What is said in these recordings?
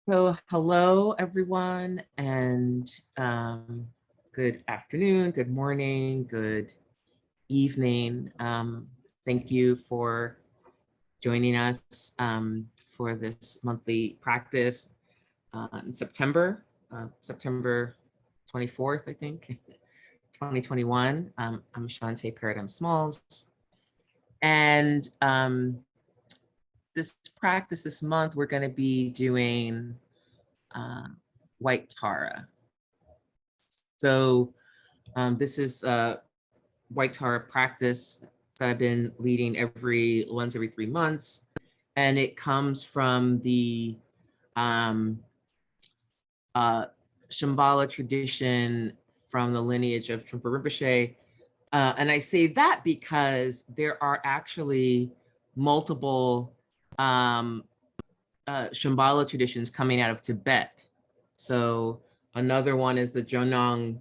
So hello, everyone, and good afternoon, good morning, good evening. Thank you for joining us for this monthly practice in September 24th, I think, 2021. I'm Shantae Paradigm Smalls, and this practice this month, we're going to be doing White Tara. So this is a White Tara practice that I've been leading once every 3 months. And it comes from the Shambhala tradition from the lineage of Trungpa Rinpoche. And I say that because there are actually multiple Shambhala traditions coming out of Tibet. So another one is the Jonang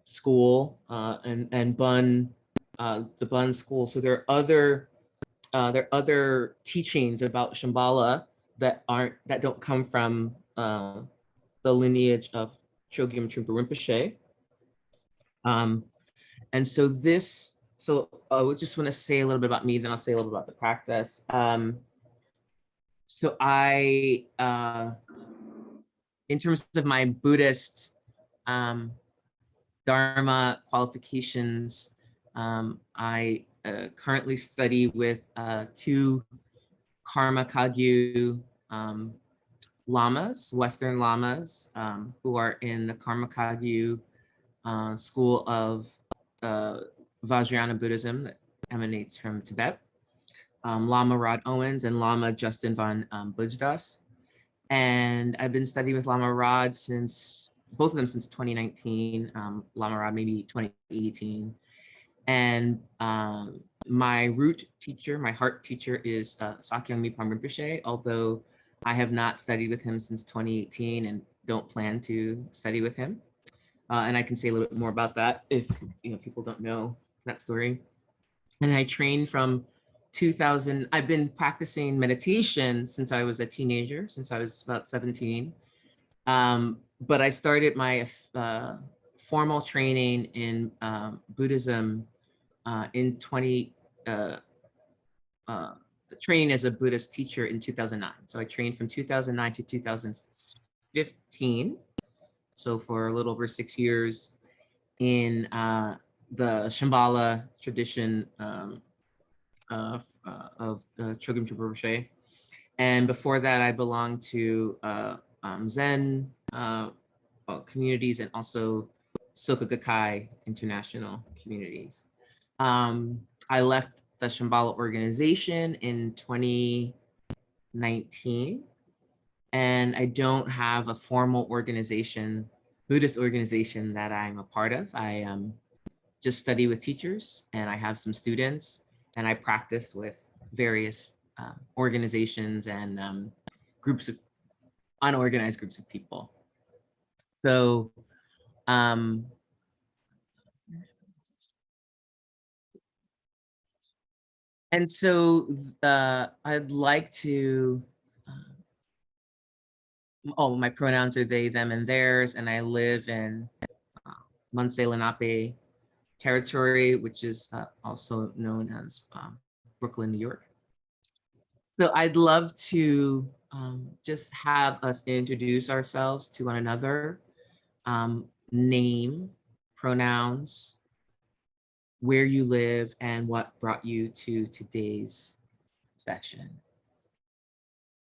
school and Bun, the Bun school. So there are other teachings about Shambhala that don't come from the lineage of Chogyam Trungpa Rinpoche. And so I just want to say a little bit about me, then I'll say a little bit about the practice. So I, in terms of my Buddhist Dharma qualifications, I currently study with two Karma Kagyu lamas, Western lamas, who are in the Karma Kagyu school of Vajrayana Buddhism that emanates from Tibet, Lama Rod Owens and Lama Justin von Bujdas. And I've been studying with Lama Rod both of them since 2019, Lama Rod maybe 2018. And my root teacher, my heart teacher is Sakyong Mipham Rinpoche, although I have not studied with him since 2018 and don't plan to study with him. And I can say a little bit more about that if people don't know that story. And I trained from 2000. I've been practicing meditation since I was a teenager, since I was about 17. But I started my formal training in Buddhism in training as a Buddhist teacher in 2009. So I trained from 2009 to 2015. So for a little over 6 years in the Shambhala tradition of Chogyam Trungpa Rinpoche. And before that, I belonged to Zen communities and also Soka Gakkai international communities. I left the Shambhala organization in 2019, and I don't have a formal organization, Buddhist organization that I'm a part of. I just study with teachers, and I have some students, and I practice with various organizations and unorganized groups of people. So and so I'd like to, my pronouns are they, them, and theirs, and I live in Munsee Lenape territory, which is also known as Brooklyn, New York. So I'd love to just have us introduce ourselves to one another, name, pronouns, where you live, and what brought you to today's session.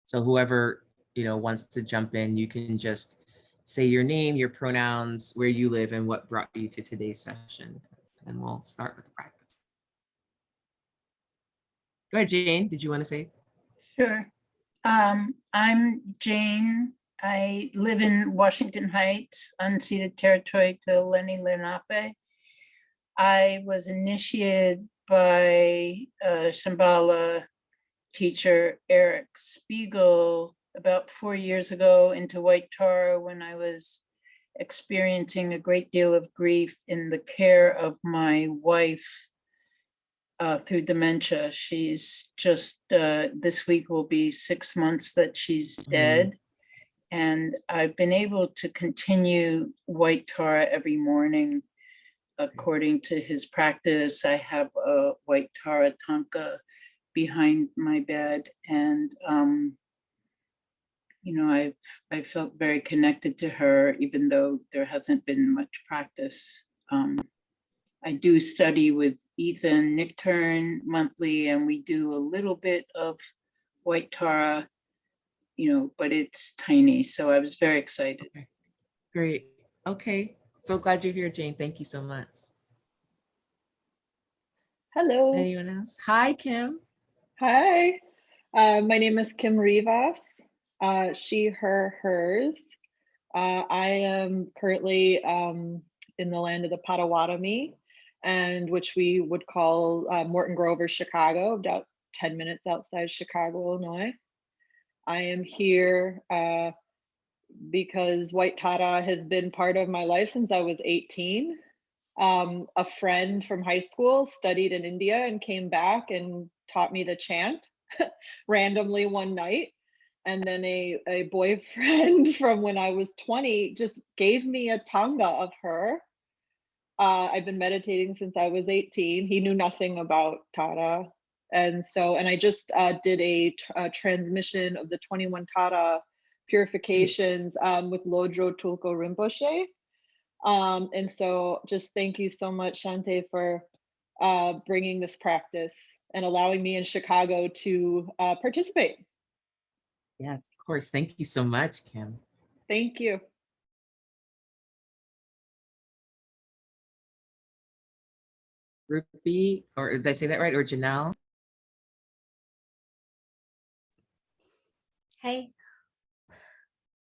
So whoever wants to jump in, you can just say your name, your pronouns, where you live, and what brought you to today's session. And we'll start with the practice. Go ahead, Jane. Did you want to say? Sure. I'm Jane. I live in Washington Heights, unceded territory to Lenni Lenape. I was initiated by Shambhala teacher Eric Spiegel about 4 years ago into White Tara when I was experiencing a great deal of grief in the care of my wife, through dementia. She's just, this week will be 6 months that she's dead. And I've been able to continue White Tara every morning according to his practice. I have a White Tara Tanka behind my bed, and you know, I felt very connected to her, even though there hasn't been much practice. I do study with Ethan Nichtern monthly, and we do a little bit of White Tara, you know, but it's tiny. So I was very excited. Okay. Great. Okay. So glad you're here, Jane. Thank you so much. Hello. Anyone else? Hi, Kim. Hi. My name is Kim Rivas. She, her, hers. I am currently in the land of the Potawatomi, and which we would call Morton Grove or Chicago, about 10 minutes outside Chicago, Illinois. I am here because White Tara has been part of my life since I was 18. A friend from high school studied in India and came back and taught me the chant randomly one night. And then a boyfriend from when I was 20 just gave me a Tanga of her. I've been meditating since I was 18. He knew nothing about Tara. And I just did a transmission of the 21 Tara purifications with Lodro Tulku Rinpoche. And so just thank you so much, Shante, for bringing this practice and allowing me in Chicago to participate. Yes, of course. Thank you so much, Kim. Thank you. Ruby, or did I say that right? Or Janelle? Hey.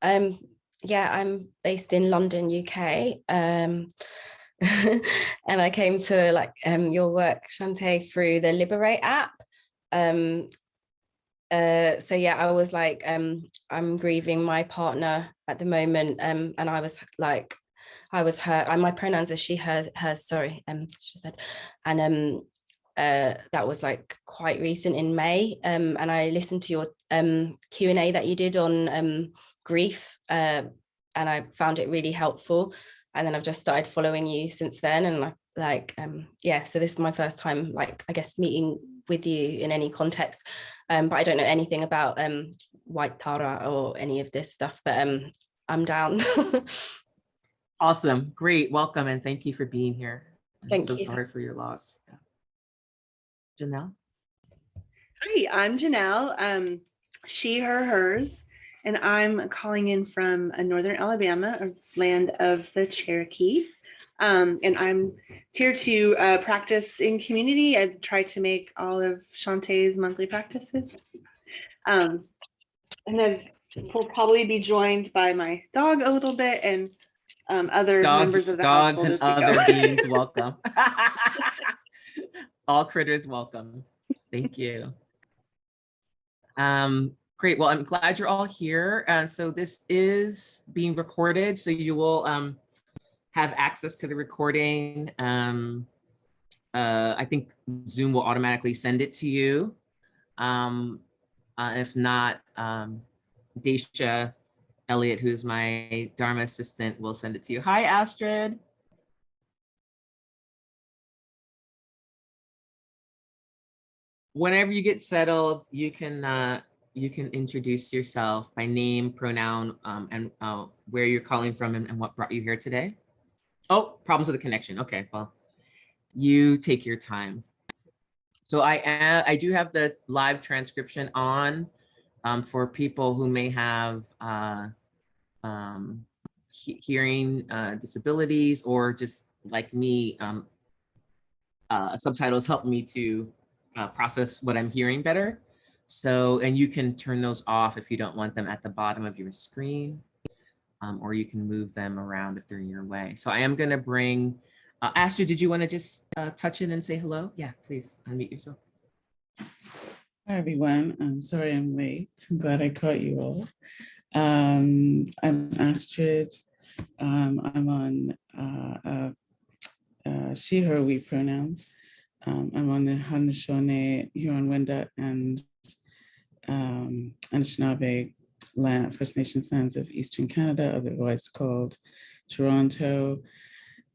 Yeah, I'm based in London, UK. And I came to your work, Shante, through the Liberate app. So yeah, I was like, I'm grieving my partner at the moment. And I was her, and my pronouns are she, hers, sorry, she said. And that was like quite recent in May. And I listened to your Q&A that you did on grief, and I found it really helpful. And then I've just started following you since then. And yeah, so this is my first time, I guess, meeting with you in any context. But I don't know anything about White Tara or any of this stuff, but I'm down. Awesome. Great. Welcome. And thank you for being here. I'm so you. sorry for your loss. Janelle? Hi, I'm Janelle, she, her, hers, and I'm calling in from Northern Alabama, a land of the Cherokee. And I'm here to practice in community. I try to make all of Shantae's monthly practices. And then we'll probably be joined by my dog a little bit and other members of the household and other beings welcome. All critters welcome. Thank you. Great. Well, I'm glad you're all here. So this is being recorded, so you will have access to the recording. I think Zoom will automatically send it to you. If not, Daisha Elliott, who's my Dharma assistant, will send it to you. Hi, Astrid. Whenever you get settled, you can introduce yourself by name, pronoun, and where you're calling from and what brought you here today. Oh, problems with the connection. Okay, well, you take your time. So I do have the live transcription on for people who may have hearing disabilities, or just like me, subtitles help me to process what I'm hearing better. So, and you can turn those off if you don't want them at the bottom of your screen, or you can move them around if they're in your way. So I am gonna bring, Astrid, did you wanna just touch in and say hello? Yeah, please unmute yourself. Hi everyone, I'm sorry I'm late. I'm glad I caught you all. I'm Astrid. I'm on she, her, we pronouns. I'm on the Haudenosaunee, Huron-Wendat, and Anishinaabe land, First Nations lands of Eastern Canada, otherwise called Toronto.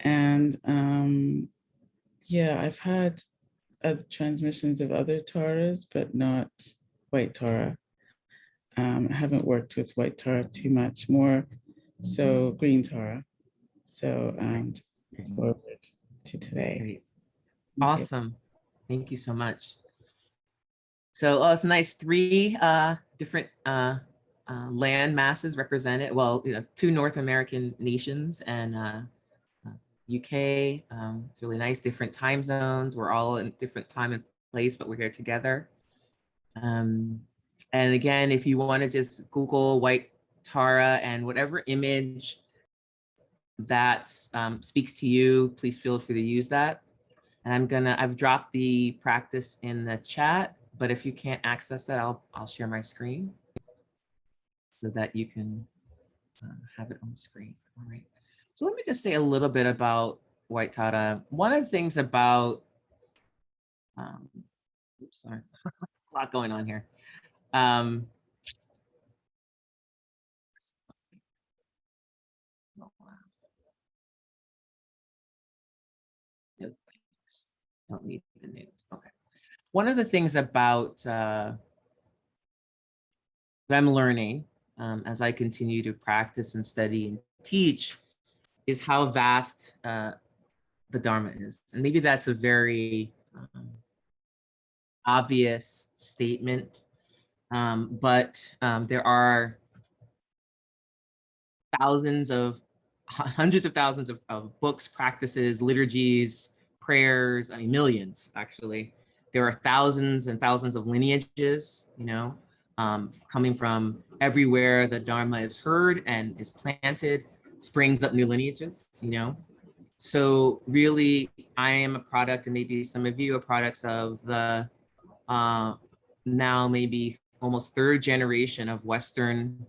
And yeah, I've had transmissions of other Taras, but not White Tara. I haven't worked with White Tara too much, more so Green Tara. So looking forward to today. Great. Thank you. Awesome. Thank you so much. So it's nice, 3 different land masses represented. Well, 2 North American nations and UK. It's really nice, different time zones. We're all in different time and place, but we're here together. And again, if you want to just Google White Tara and whatever image that speaks to you, please feel free to use that. And I've dropped the practice in the chat, but if you can't access that, I'll share my screen so that you can have it on screen. All right. So let me just say a little bit about White Tara. One of the things about, oops, sorry, a lot going on here. No, thanks. Don't need the news. Okay. One of the things about that I'm learning as I continue to practice and study and teach is how vast the Dharma is. And maybe that's a very obvious statement, but there are hundreds of thousands of books, practices, liturgies, prayers, I mean, millions, actually. There are thousands and thousands of lineages, coming from everywhere the Dharma is heard and is planted, springs up new lineages, So really, I am a product, and maybe some of you are products of the now maybe almost 3rd generation of Westerners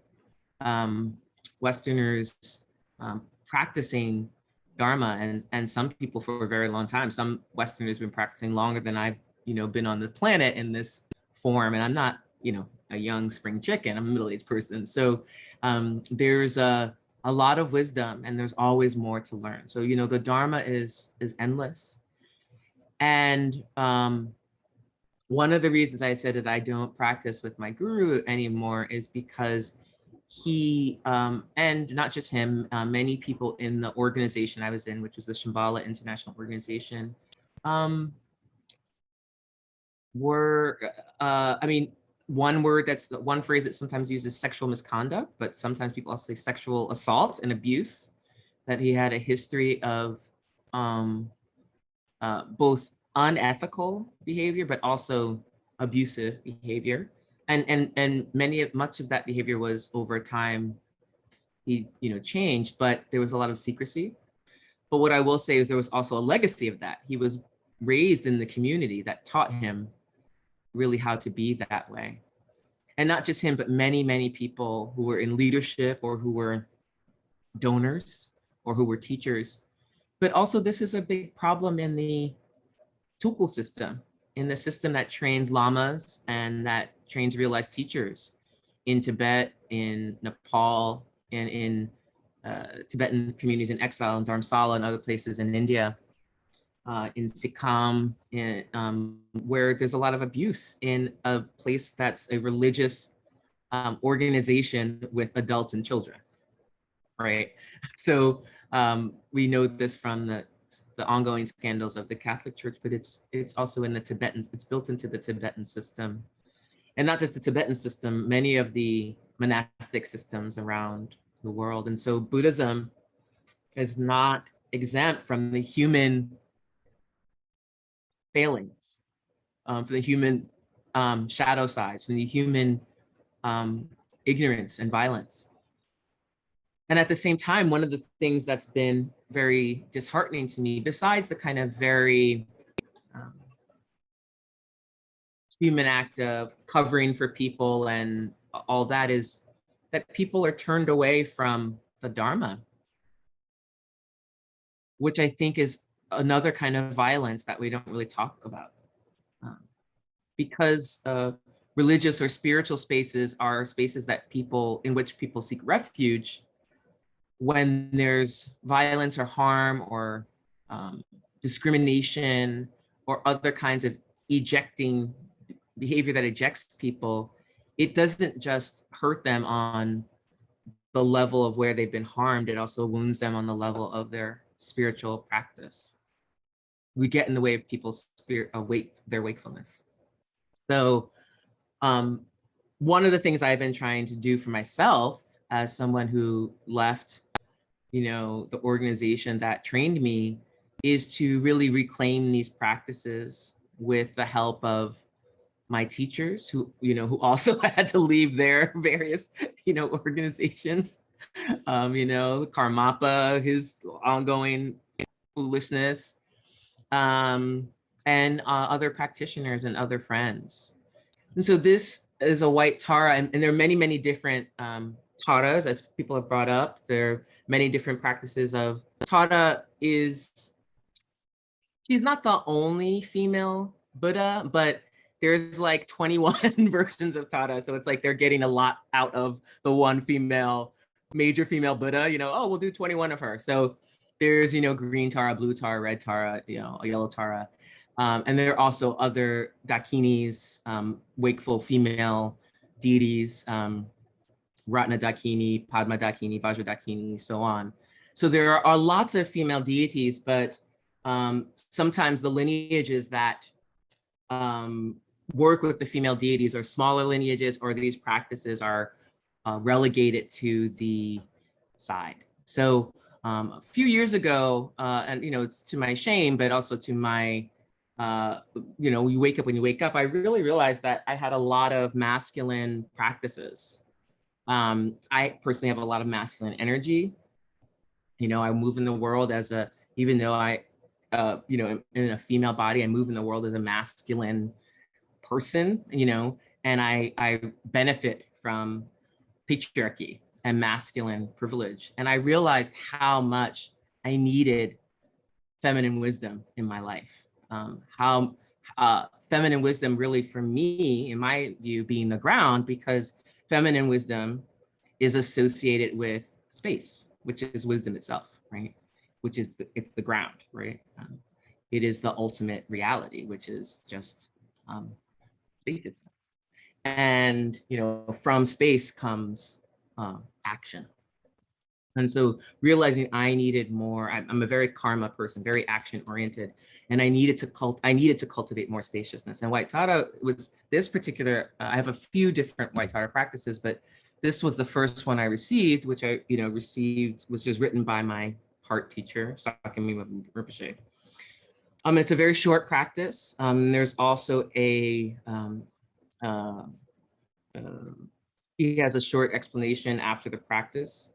practicing Dharma, and some people for a very long time. Some Westerners have been practicing longer than I've been on the planet in this form, and I'm not a young spring chicken. I'm a middle-aged person, so there's a lot of wisdom, and there's always more to learn. So the Dharma is endless, and one of the reasons I said that I don't practice with my guru anymore is because he, and not just him, many people in the organization I was in, which was the Shambhala International Organization, were, one phrase that's sometimes used is sexual misconduct, but sometimes people also say sexual assault and abuse, that he had a history of both unethical behavior, but also abusive behavior. And much of that behavior was over time, he changed, but there was a lot of secrecy. But what I will say is there was also a legacy of that. He was raised in the community that taught him really how to be that way. And not just him, but many, many people who were in leadership or who were donors or who were teachers. But also this is a big problem in the Tukul system, in the system that trains lamas and that trains realized teachers in Tibet, in Nepal, and in Tibetan communities in exile in Dharamsala and other places in India, in Sikkim, where there's a lot of abuse in a place that's a religious organization with adults and children, right? So we know this from the ongoing scandals of the Catholic Church, but it's also in the Tibetans, it's built into the Tibetan system. And not just the Tibetan system, many of the monastic systems around the world. And so Buddhism is not exempt from the human failings, from the human shadow sides, from the human ignorance and violence. And at the same time, one of the things that's been very disheartening to me, besides the kind of very human act of covering for people and all that, is that people are turned away from the Dharma, which I think is another kind of violence that we don't really talk about. Because religious or spiritual spaces are spaces that in which people seek refuge. When there's violence or harm or discrimination or other kinds of ejecting behavior that ejects people, it doesn't just hurt them on the level of where they've been harmed, it also wounds them on the level of their spiritual practice. We get in the way of people's their wakefulness. So one of the things I've been trying to do for myself as someone who left, the organization that trained me, is to really reclaim these practices with the help of my teachers who also had to leave their various, organizations. Karmapa, his ongoing foolishness, and other practitioners and other friends. And so this is a white Tara, and there are many, many different Taras, as people have brought up. There are many different practices of Tara. She's not the only female Buddha, but there's like 21 versions of Tara. So it's like they're getting a lot out of the one major female Buddha, we'll do 21 of her. So there's, green Tara, blue Tara, red Tara, a yellow Tara. And there are also other Dakinis, wakeful female deities, Ratna Dakini, Padma Dakini, Vajra Dakini, so on. So there are lots of female deities, but sometimes the lineages that work with the female deities are smaller lineages, or these practices are relegated to the side. So a few years ago, and it's to my shame, but also to my, you wake up when you wake up, I really realized that I had a lot of masculine practices. I personally have a lot of masculine energy. I move in the world even though I, in a female body, I move in the world as a masculine person, and I benefit from patriarchy and masculine privilege. And I realized how much I needed feminine wisdom in my life. How feminine wisdom really, for me, in my view, being the ground, because feminine wisdom is associated with space, which is wisdom itself, right? It's the ground, right? It is the ultimate reality, which is just space itself. And from space comes action. And so realizing I needed more, I'm a very karma person, very action oriented, and I needed to cultivate more spaciousness. And White Tara was this particular, I have a few different White Tara practices, but this was the first one I received, which I received, which was written by my heart teacher, Sakya-Mima Rinpoche. It's a very short practice. There's also he has a short explanation after the practice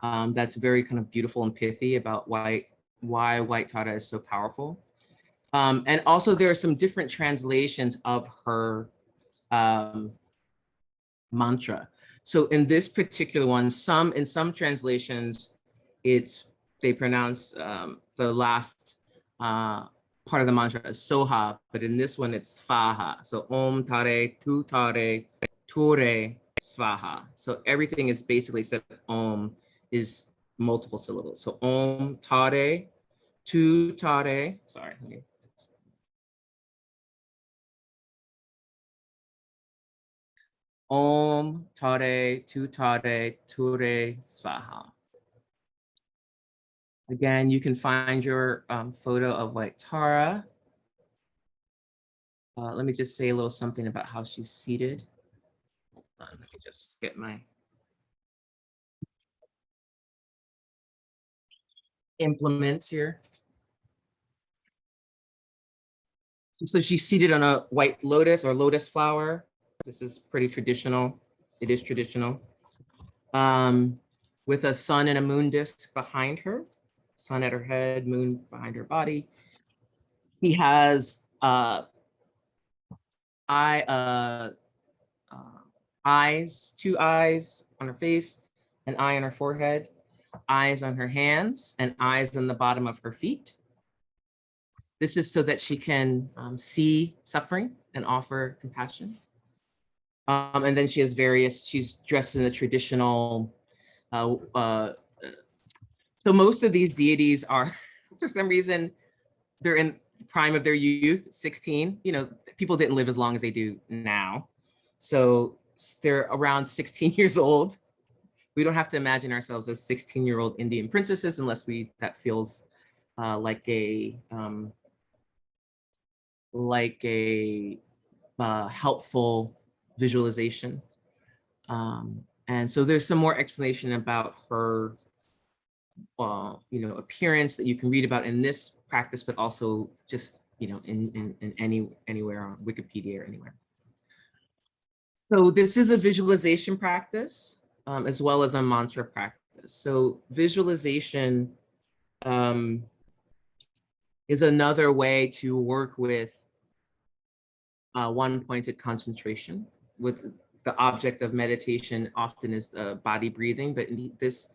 that's very kind of beautiful and pithy about why White Tara is so powerful. And also there are some different translations of her mantra. So in this particular one, in some translations, they pronounce the last part of the mantra as Soha, but in this one it's Svaha. So Om Tare, Tu Tare, Ture, Svaha. So everything is basically said Om is multiple syllables. So Om Tare, Tu Tare, sorry. Om Tare, Tu Tare, Ture, Svaha. Again, you can find your photo of White Tara. Let me just say a little something about how she's seated. Hold on, let me just get my implements here. So she's seated on a white lotus or lotus flower. This is pretty traditional. It is traditional. With a sun and a moon disc behind her. Sun at her head, moon behind her body. He has eyes, 2 eyes on her face, an eye on her forehead, eyes on her hands, and eyes on the bottom of her feet. This is so that she can see suffering and offer compassion. And then she has she's dressed in a traditional, so most of these deities are, for some reason, they're in the prime of their youth, 16. You know, people didn't live as long as they do now. So they're around 16 years old. We don't have to imagine ourselves as 16-year-old Indian princesses unless that feels like a helpful visualization. And so there's some more explanation about her appearance that you can read about in this practice, but also just, in anywhere on Wikipedia or anywhere. So this is a visualization practice, as well as a mantra practice. So visualization is another way to work with one-pointed concentration. With the object of meditation often is the body breathing, but in this,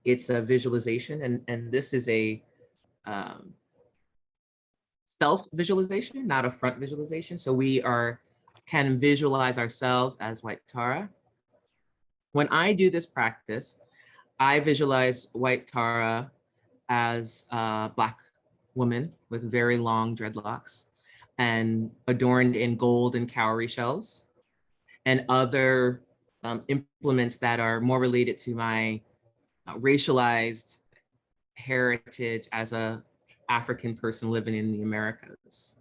it's a visualization, and this is a self-visualization, not a front visualization. So we can visualize ourselves as White Tara. When I do this practice, I visualize White Tara as a Black woman with very long dreadlocks and adorned in gold and cowrie shells and other implements that are more related to my racialized heritage as a African person living in the Americas.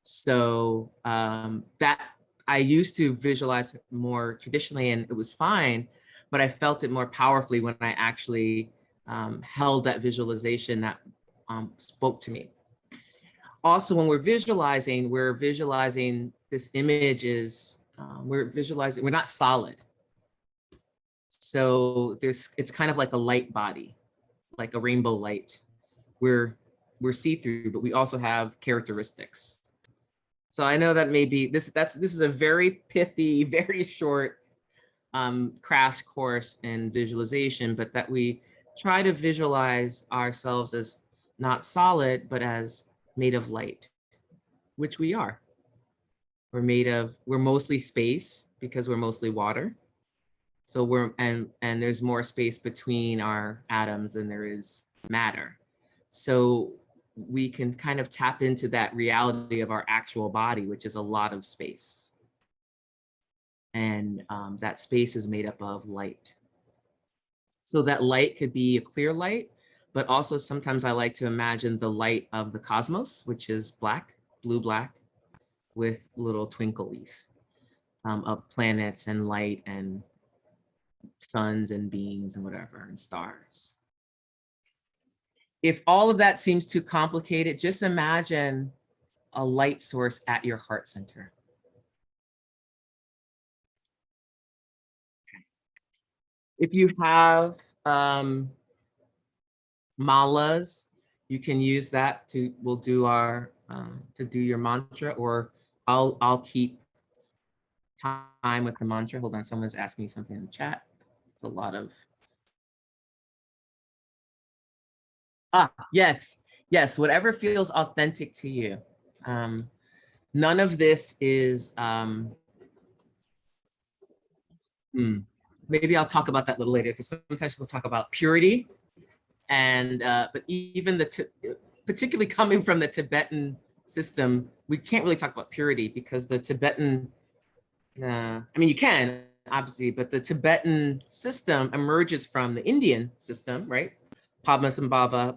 So that I used to visualize more traditionally, and it was fine, but I felt it more powerfully when I actually held that visualization that spoke to me. Also, when we're visualizing this image is, we're not solid. So it's kind of like a light body, like a rainbow light. We're see-through, but we also have characteristics. So I know that maybe this is a very pithy, very short crash course in visualization, but that we try to visualize ourselves as not solid, but as made of light, which we are. We're mostly space because we're mostly water. So and there's more space between our atoms than there is matter. So we can kind of tap into that reality of our actual body, which is a lot of space. And that space is made up of light. So that light could be a clear light, but also sometimes I like to imagine the light of the cosmos, which is black, blue-black, with little twinklies of planets and light and suns and beings and whatever, and stars. If all of that seems too complicated, just imagine a light source at your heart center. If you have malas, you can use that we'll do to do your mantra, or I'll keep time with the mantra. Hold on, someone's asking me something in the chat. It's a lot of, yes, whatever feels authentic to you. None of this is, maybe I'll talk about that a little later, because sometimes we'll talk about purity, and but even particularly coming from the Tibetan system, we can't really talk about purity because the Tibetan, I mean, you can obviously, but the Tibetan system emerges from the Indian system, right? Padmasambhava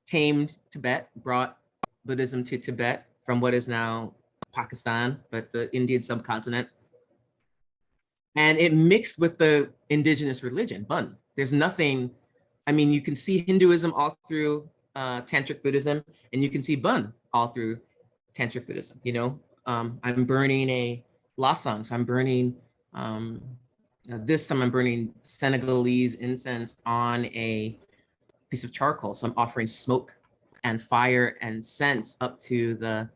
tamed Tibet, brought Buddhism to Tibet from what is now Pakistan, but the Indian subcontinent. And it mixed with the indigenous religion, Bun. There's nothing, I mean, you can see Hinduism all through Tantric Buddhism, and you can see Bun all through Tantric Buddhism. You know, I'm burning a lasang, so I'm burning, this time I'm burning Senegalese incense on a piece of charcoal. So I'm offering smoke and fire and scents up to the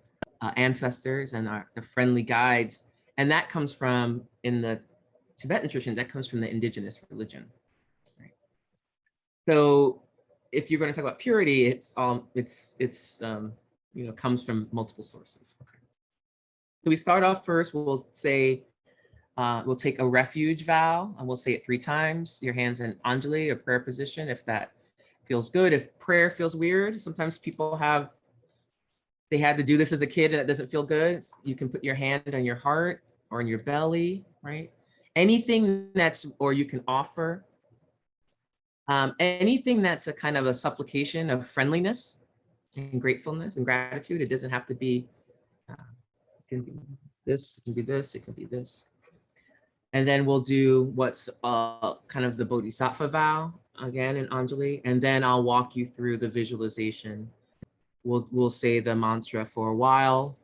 ancestors and the friendly guides. And that comes from, in the Tibetan tradition, that comes from the indigenous religion. Right? So if you're going to talk about purity, it's comes from multiple sources. Okay. So we start off first, we'll say, we'll take a refuge vow and we'll say it 3 times. Your hands in Anjali, a prayer position, if that feels good. If prayer feels weird, sometimes people they had to do this as a kid and it doesn't feel good. You can put your hand on your heart or in your belly, right? Anything or you can offer anything that's a kind of a supplication of friendliness and gratefulness and gratitude. It doesn't have to be, it can be this, it can be this, it can be this. And then we'll do what's kind of the Bodhisattva vow again in Anjali, and then I'll walk you through the visualization. We'll say the mantra for a while,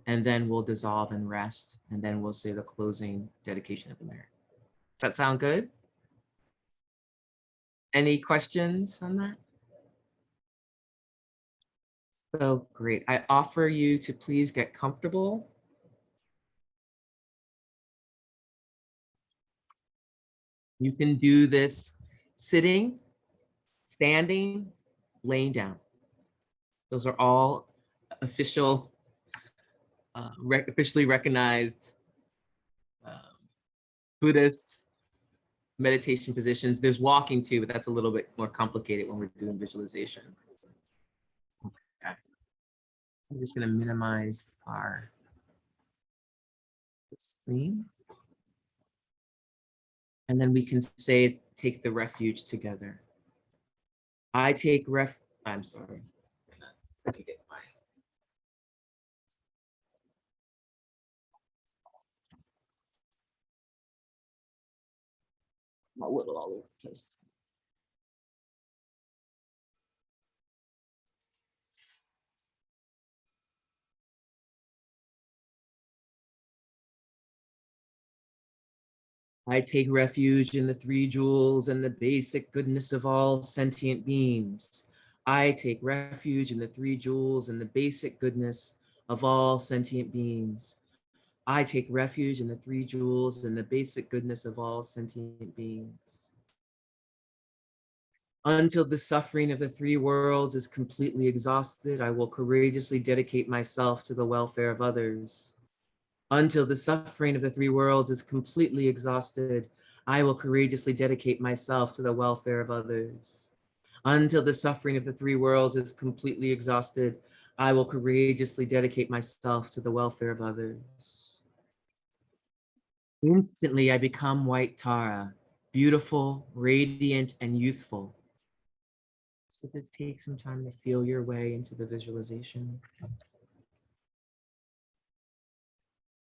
and then we'll dissolve and rest, and then we'll say the closing dedication of the merit. That sound good? Any questions on that? So great. I offer you to please get comfortable. You can do this sitting, standing, laying down. Those are all officially recognized Buddhist meditation positions. There's walking too, but that's a little bit more complicated when we're doing visualization. Okay. I'm just going to minimize our screen. And then we can say, take the refuge together. I'm sorry. Let me get my little all over the place. I take refuge in the 3 jewels and the basic goodness of all sentient beings. I take refuge in the 3 jewels and the basic goodness of all sentient beings. I take refuge in the 3 jewels and the basic goodness of all sentient beings. Until the suffering of the 3 worlds is completely exhausted, I will courageously dedicate myself to the welfare of others. Until the suffering of the 3 worlds is completely exhausted, I will courageously dedicate myself to the welfare of others. Until the suffering of the 3 worlds is completely exhausted, I will courageously dedicate myself to the welfare of others. Instantly, I become white Tara, beautiful, radiant, and youthful. So let's take some time to feel your way into the visualization.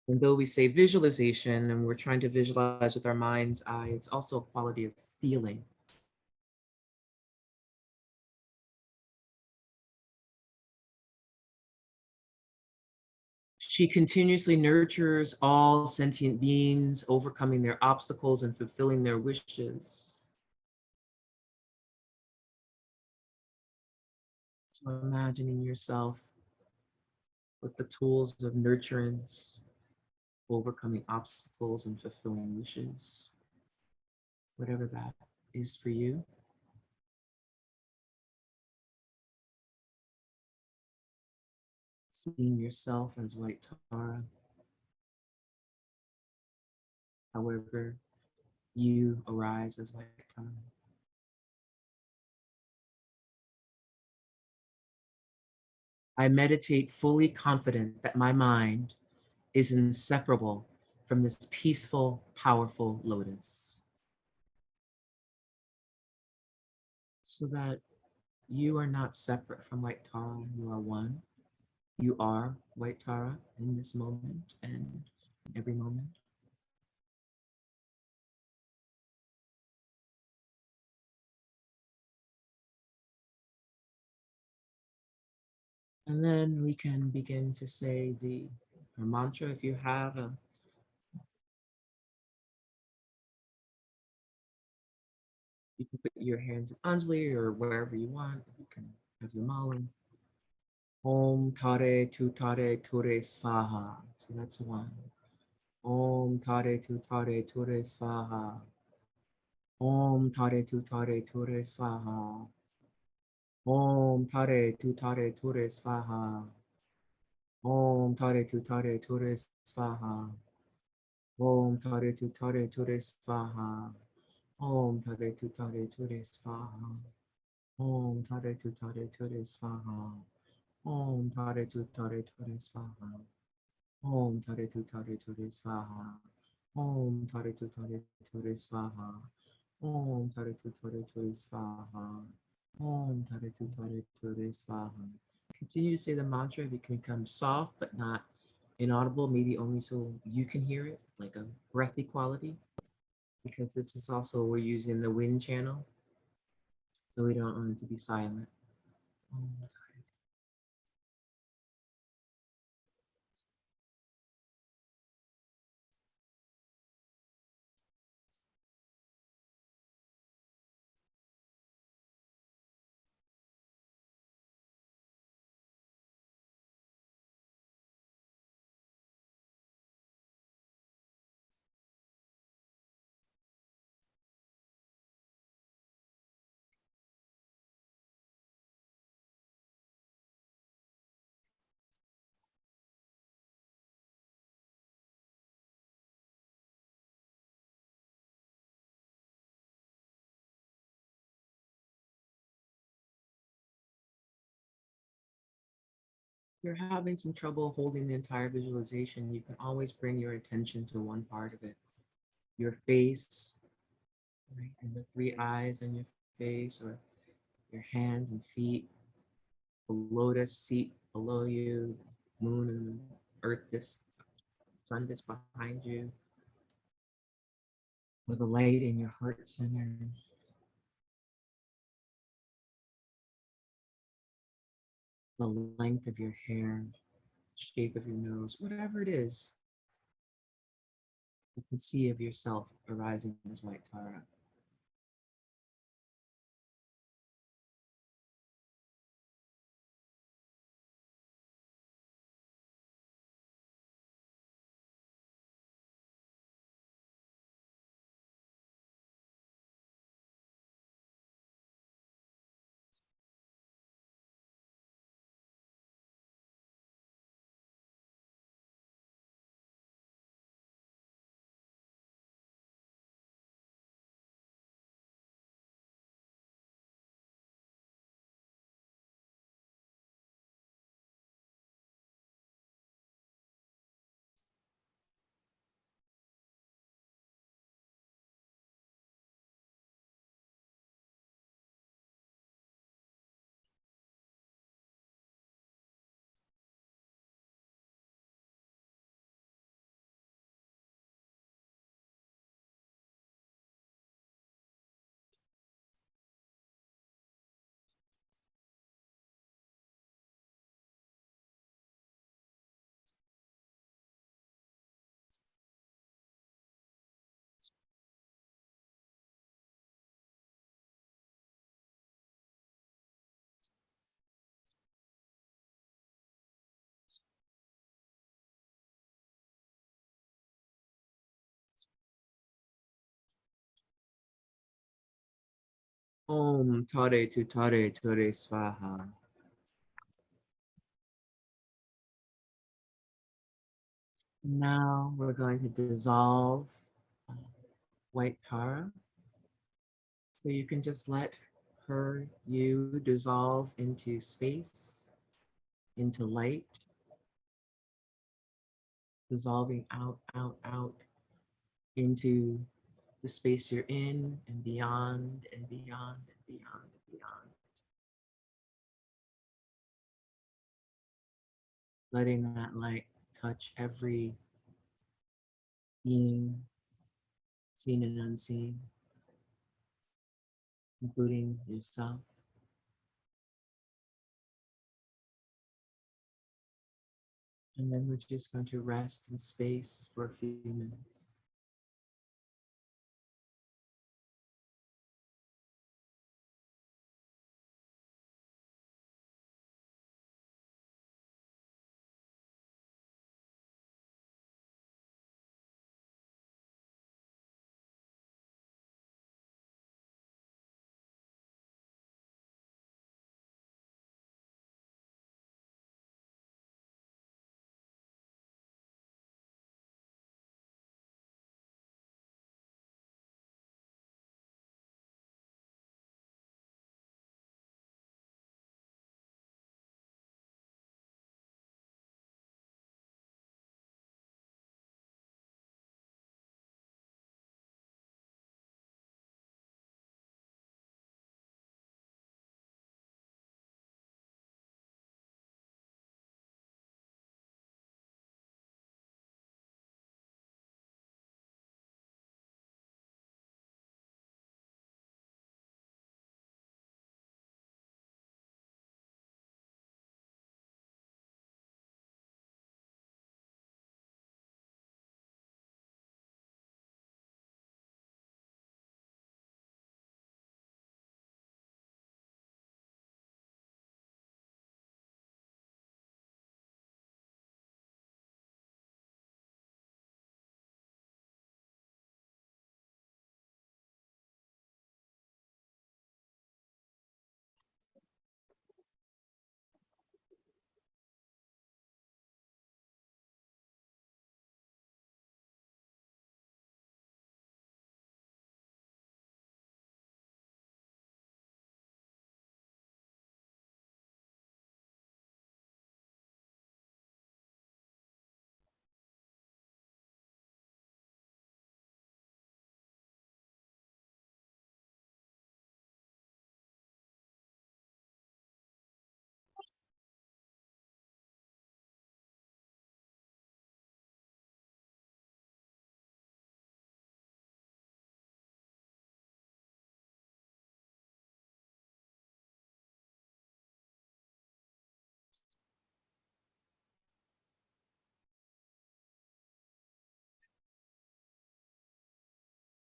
And though we say visualization and we're trying to visualize with our mind's eye, it's also a quality of feeling. She continuously nurtures all sentient beings, overcoming their obstacles and fulfilling their wishes. So imagining yourself with the tools of nurturance, overcoming obstacles and fulfilling wishes, whatever that is for you. Seeing yourself as white Tara, however you arise as white Tara. I meditate fully confident that my mind is inseparable from this peaceful, powerful lotus. So that you are not separate from white Tara, you are one. You are white Tara in this moment and every moment. And then we can begin to say our mantra if you have a you can put your hands in Anjali or wherever you want. You can have your mala. Om Tare Tu Tare Ture Svaha. So that's 1. Om Tare Tu Tare Ture Svaha. Om Tare Tu Tare Ture Svaha. Om Tare Tu Tare Ture Svaha. Om Tare Tu Tare Ture Svaha. Om Tare Tu Tare Ture Svaha. Om Tare Tu Tare Ture Svaha. Om Tare Tu Tare Ture Svaha. Om Tare Tu Tare Ture Svaha. Om Tare Tu Tare Ture Svaha. Om Tare Tu Tare Ture Svaha. Om Tare Tu Tare Ture Svaha. Om Tare Tu Tare Ture Svaha. Continue to say the mantra. If it can become soft but not inaudible, maybe only so you can hear it, like a breathy quality, because this is also, we're using the wind channel, so we don't want it to be silent. You're having some trouble holding the entire visualization, you can always bring your attention to one part of it. Your face, right? And the three eyes on your face, or your hands and feet, the lotus seat below you, moon and earth disk, sun disk behind you, or the light in your heart center. The length of your hair, shape of your nose, whatever it is, you can see of yourself arising as white Tara. Om Tare Tu Tare Ture Svaha. Now we're going to dissolve white Tara. So you can just let her, you dissolve into space, into light, dissolving out, out, out into the space you're in and beyond and beyond and beyond and beyond. Letting that light touch every being, seen and unseen, including yourself. And then we're just going to rest in space for a few minutes.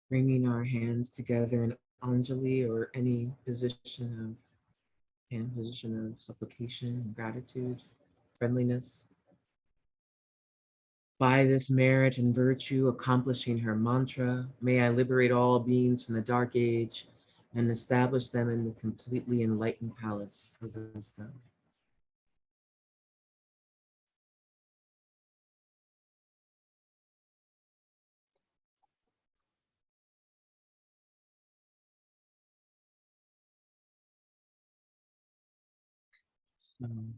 Bringing our hands together in Anjali or any position of supplication, gratitude, friendliness. By this merit and virtue, accomplishing her mantra, may I liberate all beings from the dark age and establish them in the completely enlightened palace of wisdom. Um,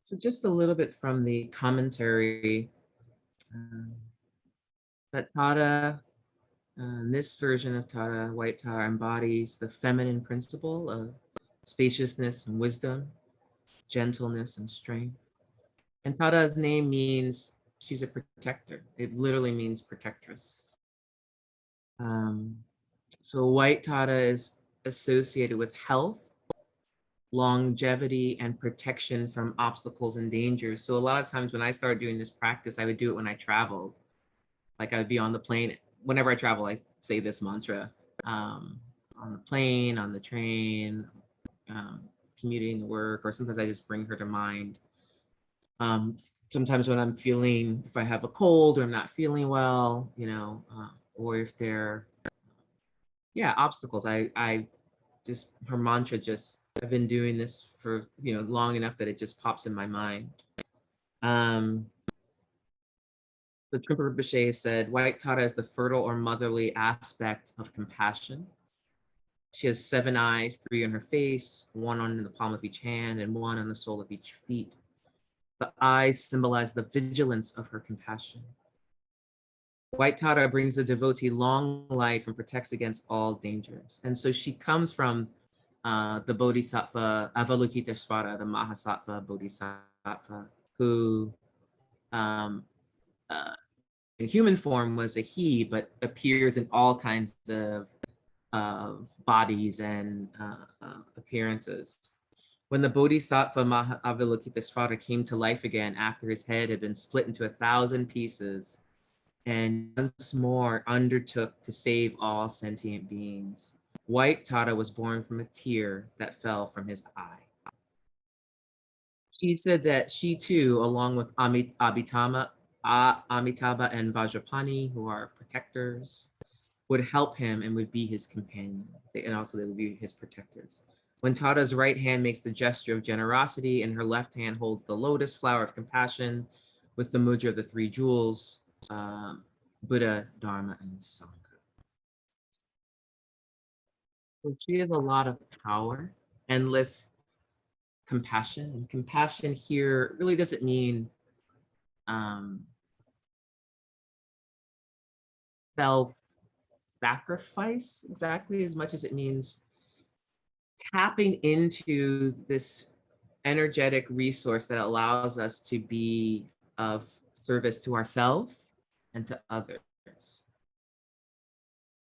So just a little bit from the commentary um, that Tara, this version of Tara, White Tara, embodies the feminine principle of spaciousness and wisdom, gentleness and strength. And Tara's name means she's a protector. It literally means protectress. Um, so White Tara is associated with health, longevity, and protection from obstacles and dangers. So a lot of times when I started doing this practice, I would do it when I traveled. Like I would be on the plane. Whenever I travel, I say this mantra on the plane, on the train, um, commuting to work, or sometimes I just bring her to mind. Sometimes when I'm feeling, if I have a cold or I'm not feeling well, or if there, yeah, obstacles. I just her mantra just I've been doing this for long enough that it just pops in my mind. The Tripper Bichet said, White Tara is the fertile or motherly aspect of compassion. She has 7 eyes, 3 on her face, 1 on the palm of each hand, and 1 on the sole of each feet. The eyes symbolize the vigilance of her compassion. White Tara brings the devotee long life and protects against all dangers. And so she comes from the Bodhisattva Avalokiteshvara, the Mahasattva Bodhisattva, who in human form was a he, but appears in all kinds of bodies and appearances. When the Bodhisattva Avalokiteshvara came to life again after his head had been split into 1,000 pieces and once more undertook to save all sentient beings, White Tara was born from a tear that fell from his eye. She said that she too, along with Amitabha and Vajrapani, who are protectors, would help him and would be his companion. And also they would be his protectors. When Tara's right hand makes the gesture of generosity and her left hand holds the lotus flower of compassion with the mudra of the 3 jewels, Buddha, Dharma, and Sangha. So she has a lot of power, endless compassion. And compassion here really doesn't mean self-sacrifice exactly as much as it means tapping into this energetic resource that allows us to be of service to ourselves and to others.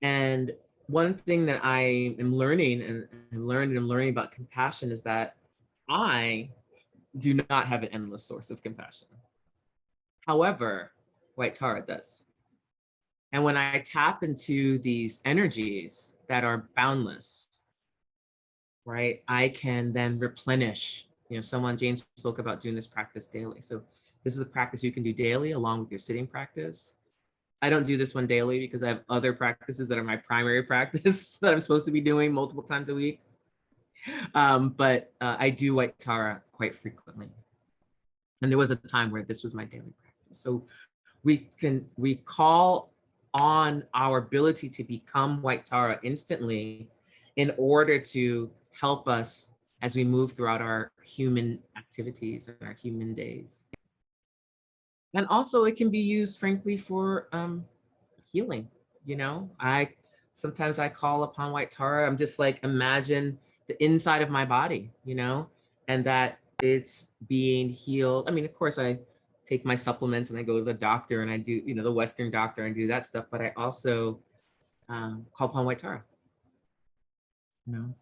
And one thing that I am learning and learning about compassion is that I do not have an endless source of compassion. However, White Tara does. And when I tap into these energies that are boundless, right, I can then replenish. James spoke about doing this practice daily. So this is a practice you can do daily along with your sitting practice. I don't do this one daily because I have other practices that are my primary practice that I'm supposed to be doing multiple times a week. But I do White Tara quite frequently. And there was a time where this was my daily practice. So we call on our ability to become White Tara instantly in order to help us as we move throughout our human activities and our human days. And also it can be used, frankly, for healing. Sometimes I call upon White Tara. I'm just like, imagine the inside of my body, you know, and that it's being healed. I mean, of course, I take my supplements and I go to the doctor and I do, you know, the Western doctor and do that stuff, but I also call upon White Tara, you know.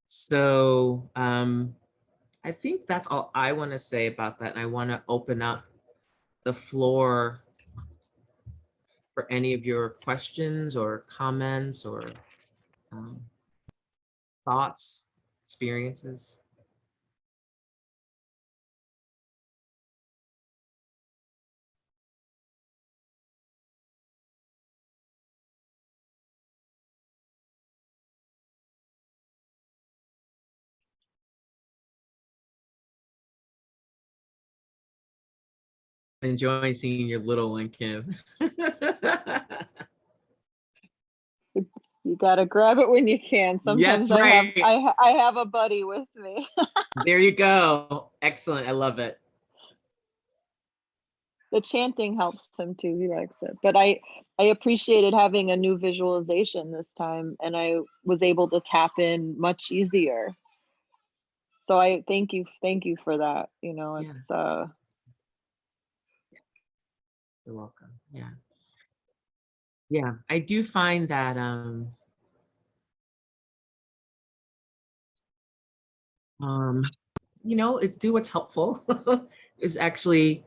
So I think that's all I want to say about that. And I want to open up the floor for any of your questions or comments or thoughts, experiences. Enjoying seeing your little one, Kim. You gotta grab it when you can. Yes, Sometimes right. I have a buddy with me. There you go. Excellent. I love it. The chanting helps him too. He likes it. But I appreciated having a new visualization this time, and I was able to tap in much easier. So I thank you for that. You know, Yeah. it's You're welcome. Yeah. Yeah. I do find that you know, it's do what's helpful is actually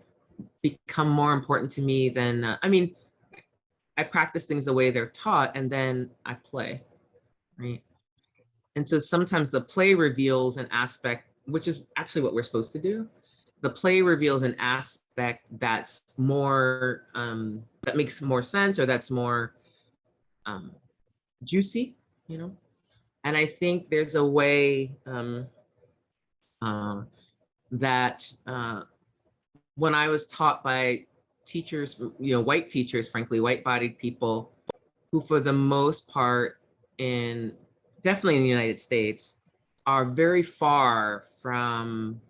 become more important to me than I mean, I practice things the way they're taught and then I play, right? And so sometimes the play reveals an aspect, which is actually what we're supposed to do. The play reveals an aspect that's more, that makes more sense or that's more juicy, you know? And I think there's a way that when I was taught by teachers, you know, white teachers, frankly, white-bodied people, who for the most part definitely in the United States, are very far from,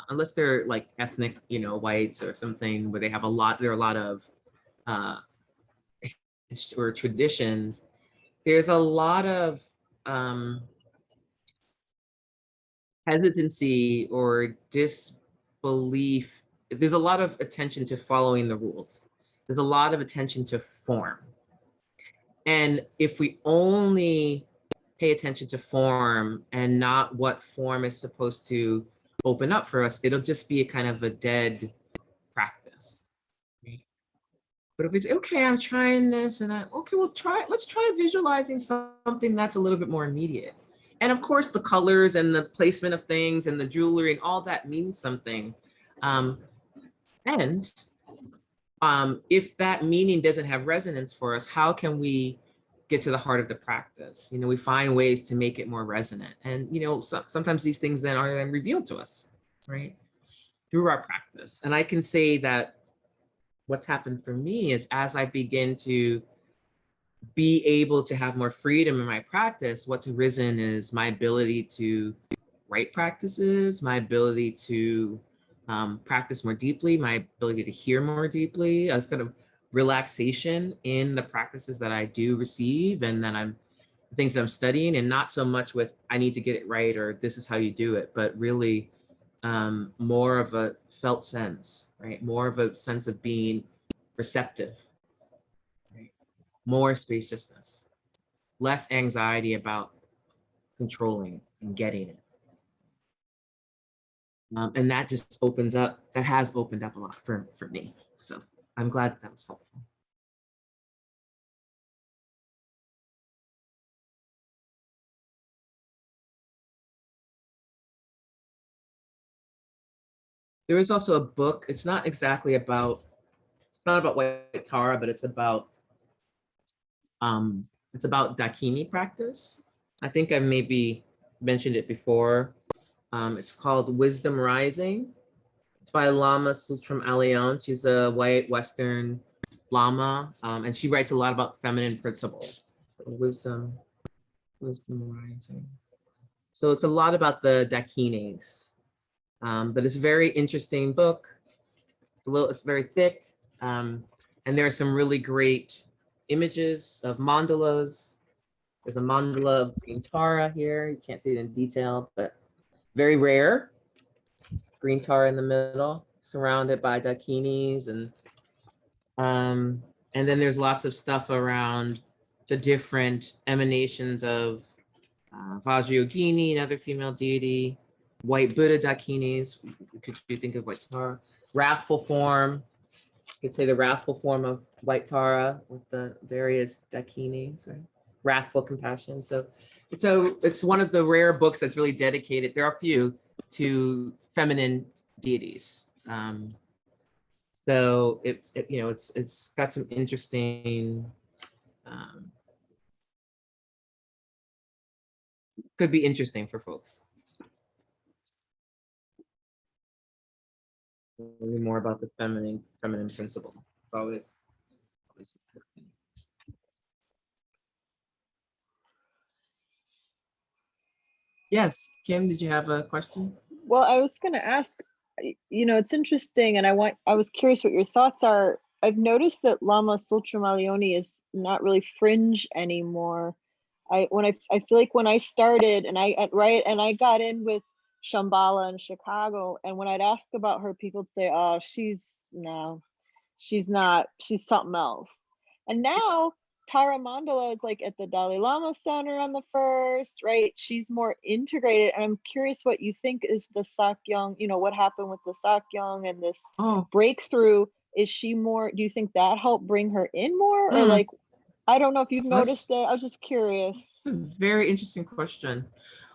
unless they're like ethnic, you know, whites or something where they have there are a lot of, or traditions, there's a lot of hesitancy or disbelief. There's a lot of attention to following the rules. There's a lot of attention to form. And if we only pay attention to form and not what form is supposed to open up for us, it'll just be a kind of a dead practice. Right? But if we say, okay, I'm trying this and okay, let's try visualizing something that's a little bit more immediate. And of course, the colors and the placement of things and the jewelry and all that means something. And if that meaning doesn't have resonance for us, how can we get to the heart of the practice? You know, we find ways to make it more resonant. And, you know, sometimes these things then are then revealed to us, right? Through our practice. And I can say that what's happened for me is as I begin to be able to have more freedom in my practice, what's arisen is my ability to write practices, my ability to practice more deeply, my ability to hear more deeply, a kind of relaxation in the practices that I do receive and that things that I'm studying, and not so much with I need to get it right or this is how you do it, but really more of a felt sense, right? More of a sense of being receptive, right? More spaciousness, less anxiety about controlling and getting it. And that just has opened up a lot for me. So I'm glad that was helpful. There is also a book. It's not about White Tara, but it's about Dakini practice. I think I maybe mentioned it before. It's called Wisdom Rising. It's by Lama Sutram Alion. She's a white Western Lama, and she writes a lot about feminine principles. Wisdom Rising. So it's a lot about the Dakinis, but it's a very interesting book. It's very thick, and there are some really great images of mandalas There's a mandala of green Tara here. You can't see it in detail, but very rare. Green Tara in the middle, surrounded by dakinis, and then there's lots of stuff around the different emanations of Vajrayogini, another female deity, white Buddha dakinis. Could you think of white Tara? Wrathful form. You could say the wrathful form of white Tara with the various dakinis, right? Wrathful compassion. So it's one of the rare books that's really dedicated. There are a few to feminine deities. So it's got some interesting. Could be interesting for folks. Learning more about the feminine principle. Always important. Yes, Kim, did you have a question? Well, I was going to ask, it's interesting, and I was curious what your thoughts are. I've noticed that Lama Sultramalioni is not really fringe anymore. I feel like when I started and I got in with Shambhala in Chicago, and when I'd ask about her, people would say, "Oh, she's not. She's something else." And now Tara Mandala is like at the Dalai Lama Center on the first, right? She's more integrated. And I'm curious what you think is the Sakyong, what happened with the Sakyong and this breakthrough. Is she more, do you think that helped bring her in more? Or like, I don't know if you've noticed it. I was just curious. Very interesting question.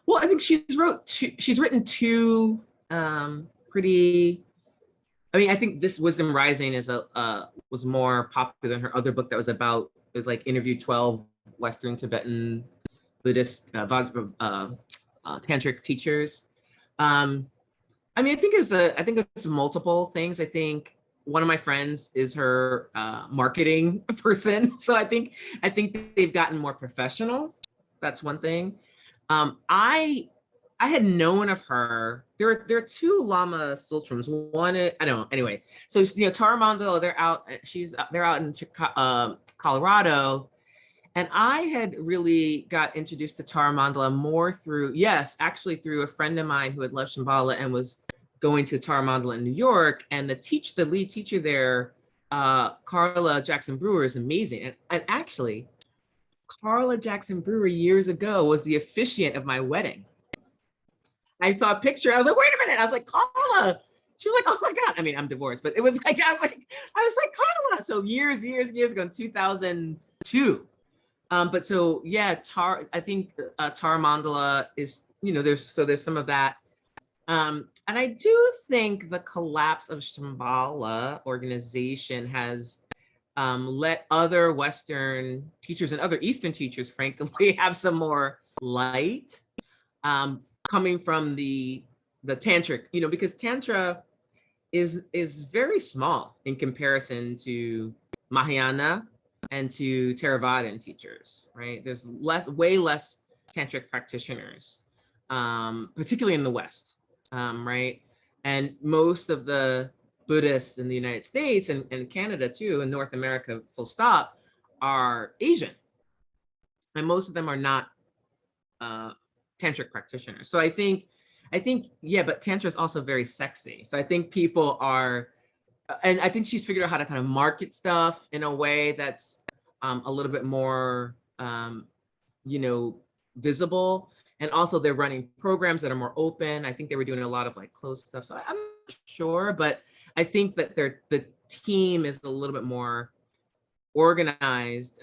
Well, I think she's written two pretty, I think this Wisdom Rising was more popular than her other book that was about, it was like interviewed 12 Western Tibetan Buddhist tantric teachers. I think it's multiple things. I think one of my friends is her marketing person. So I think they've gotten more professional. That's one thing. I had known of her. There are two Lama Sultrams. One, I don't know. Anyway, so Tara Mandala, they're out in Colorado, and I had really got introduced to Tara Mandala more through a friend of mine who had left Shambhala and was going to Tara Mandala in New York, and the lead teacher there, Carla Jackson Brewer, is amazing, and actually, Carla Jackson Brewer years ago was the officiant of my wedding. I saw a picture. I was like, wait a minute. I was like, Carla. She was like, oh my God. I'm divorced, but it was like, I was like, Carla. So years ago in 2002. But so yeah, I think Tara Mandala is, there's some of that. And I do think the collapse of Shambhala organization has let other Western teachers and other Eastern teachers, frankly, have some more light. Coming from the tantric, because tantra is very small in comparison to Mahayana and to Theravadan teachers, right? There's way less tantric practitioners, particularly in the West, right? And most of the Buddhists in the United States and Canada too, and North America, full stop, are Asian, and most of them are not tantric practitioners. So I think, but tantra is also very sexy. So I think people are, and I think she's figured out how to kind of market stuff in a way that's a little bit more, visible. And also they're running programs that are more open. I think they were doing a lot of like closed stuff. So I'm not sure, but I think that the team is a little bit more organized.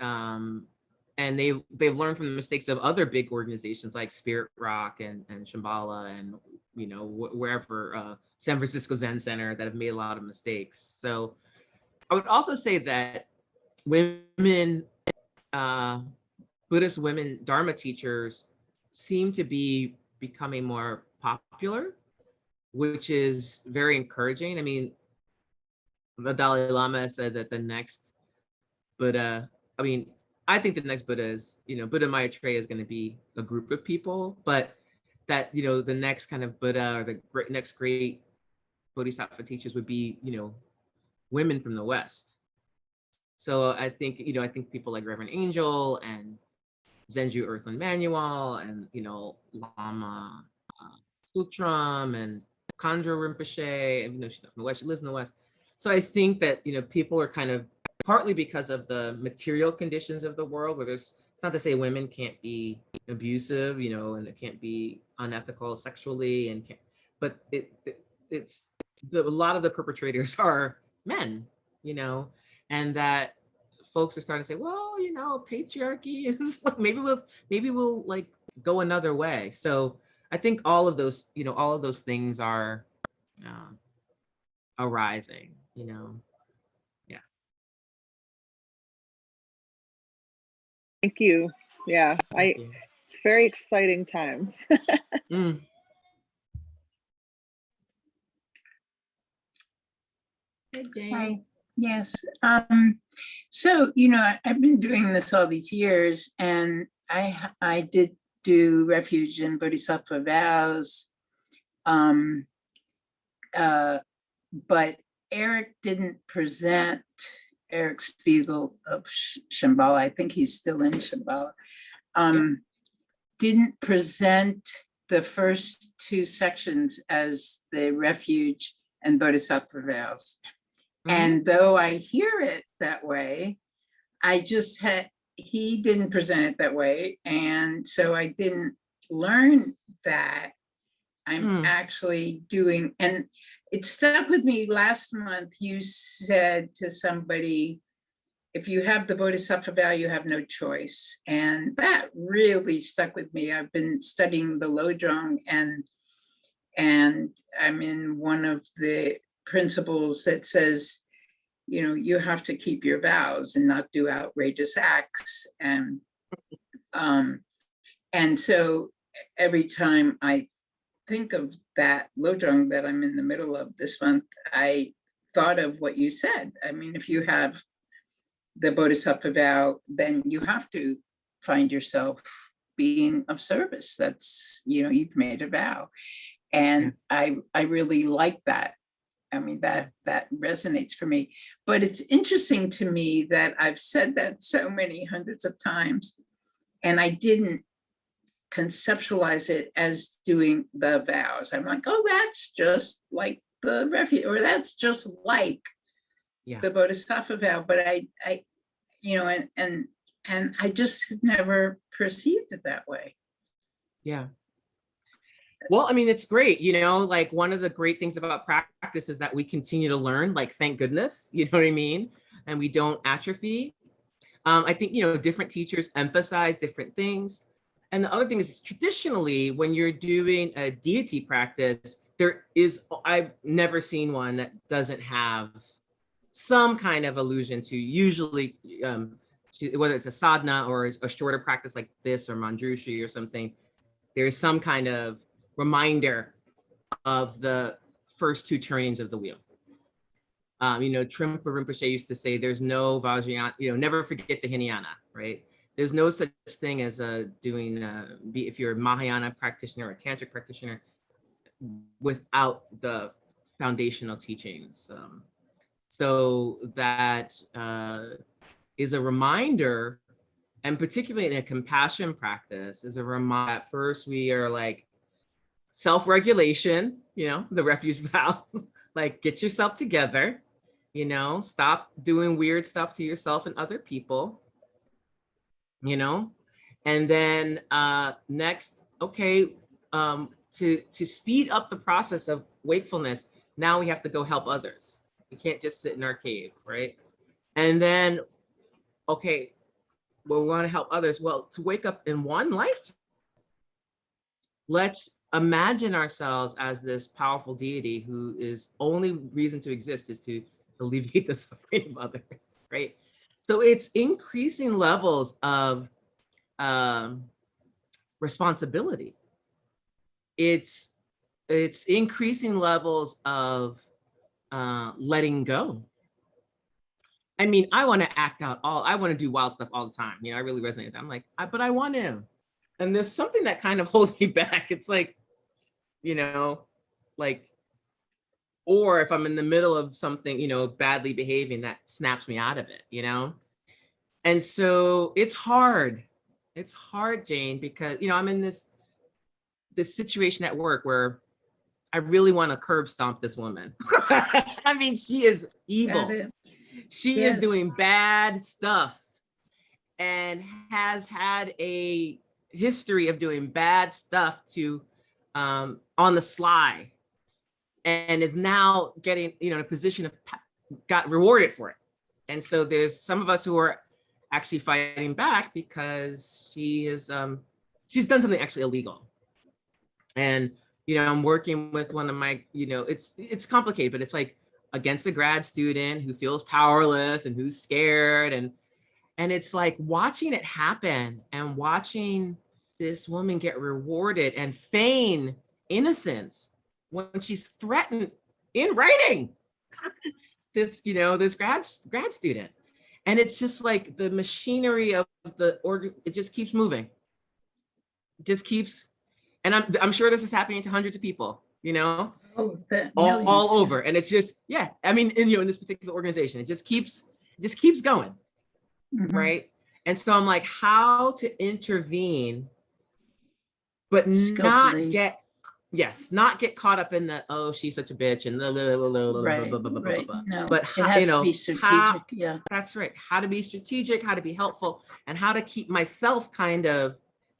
And they've learned from the mistakes of other big organizations like Spirit Rock and Shambhala and wherever San Francisco Zen Center that have made a lot of mistakes. So I would also say that women, Buddhist women Dharma teachers seem to be becoming more popular, which is very encouraging. The Dalai Lama said that the next Buddha, I think the next Buddha is, Buddha Maitreya is going to be a group of people, but that, the next kind of Buddha or the next great Bodhisattva teachers would be, women from the West. So I think, I think people like Reverend Angel and Zenju Earthland Manual and, Lama Sutram and Khandro Rinpoche, even though she's not from the West, she lives in the West. So I think that, people are kind of, partly because of the material conditions of the world, where it's not to say women can't be abusive, and it can't be unethical sexually, but it's a lot of the perpetrators are men, and that folks are starting to say, well, patriarchy is like, maybe we'll like go another way. So I think all of those things are arising, Yeah. Thank you. Yeah, Thank you. it's a very exciting time. Mm. Hey, Jane. Hi. Yes. So, I've been doing this all these years, and I did do refuge and bodhisattva vows. But Eric didn't present, Eric Spiegel of Shambhala, I think he's still in Shambhala, didn't present the first two sections as the refuge and bodhisattva vows. And though I hear it that way, he didn't present it that way. And so I didn't learn that. I'm actually doing, and it stuck with me last month. You said to somebody, if you have the bodhisattva vow, you have no choice. And that really stuck with me. I've been studying the Lojong, and I'm in one of the principles that says, you have to keep your vows and not do outrageous acts. And so every time I think of that Lojong that I'm in the middle of this month, I thought of what you said. I mean, if you have the bodhisattva vow, then you have to find yourself being of service. That's, you've made a vow. And I really like that. I mean, that resonates for me. But it's interesting to me that I've said that so many hundreds of times, and I didn't conceptualize it as doing the vows. I'm like, oh, that's just like the refuge, or that's just like the bodhisattva vow. But I and I just never perceived it that way. Yeah. Well, I mean, it's great, like one of the great things about practice is that we continue to learn, like, thank goodness, you know what I mean? And we don't atrophy. I think, different teachers emphasize different things. And the other thing is, traditionally, when you're doing a deity practice, I've never seen one that doesn't have some kind of allusion to, usually, whether it's a sadhana or a shorter practice like this or Manjushri or something, there's some kind of reminder of the first two turnings of the wheel. Trungpa Rinpoche used to say, there's no Vajrayana, never forget the Hinayana, right? There's no such thing as if you're a Mahayana practitioner or a Tantric practitioner, without the foundational teachings. So that is a reminder, and particularly in a compassion practice, is a reminder that first we are like self-regulation, the refuge vow, like get yourself together, stop doing weird stuff to yourself and other people, and then next, okay, to speed up the process of wakefulness, now we have to go help others. We can't just sit in our cave, right? And then, okay, well, we want to help others. Well, to wake up in one lifetime, let's imagine ourselves as this powerful deity who is only reason to exist is to alleviate the suffering of others, right? So it's increasing levels of responsibility. It's increasing levels of letting go. I mean, I want to I want to do wild stuff all the time. I really resonate with that. I'm like, but I want to. And there's something that kind of holds me back. It's like, or if I'm in the middle of something, badly behaving, that snaps me out of it, And so it's hard. It's hard, Jane, because I'm in this situation at work where I really want to curb stomp this woman. I mean, she is evil. Got it. She is Yes. doing bad stuff and has had a history of doing bad stuff to on the sly, and is now getting in a position of got rewarded for it. And so there's some of us who are actually fighting back because she's done something actually illegal. And I'm working with one of my, it's complicated, but it's like against a grad student who feels powerless and who's scared, and it's like watching it happen and watching this woman get rewarded and feign innocence when she's threatened in writing this grad student. And it's just like the machinery of the org, it just keeps moving. It just keeps, and I'm sure this is happening to hundreds of people, Oh, the all millions. over. And it's just, yeah, I mean, in this particular organization, it just keeps going. Mhm. Right. And so I'm like, how to intervene, but Skillfully. not get caught up in the, oh, she's such a bitch and Right, right. No, but it has to be strategic. Yeah. that's right. How to be strategic, how to be helpful, and how to keep myself kind of,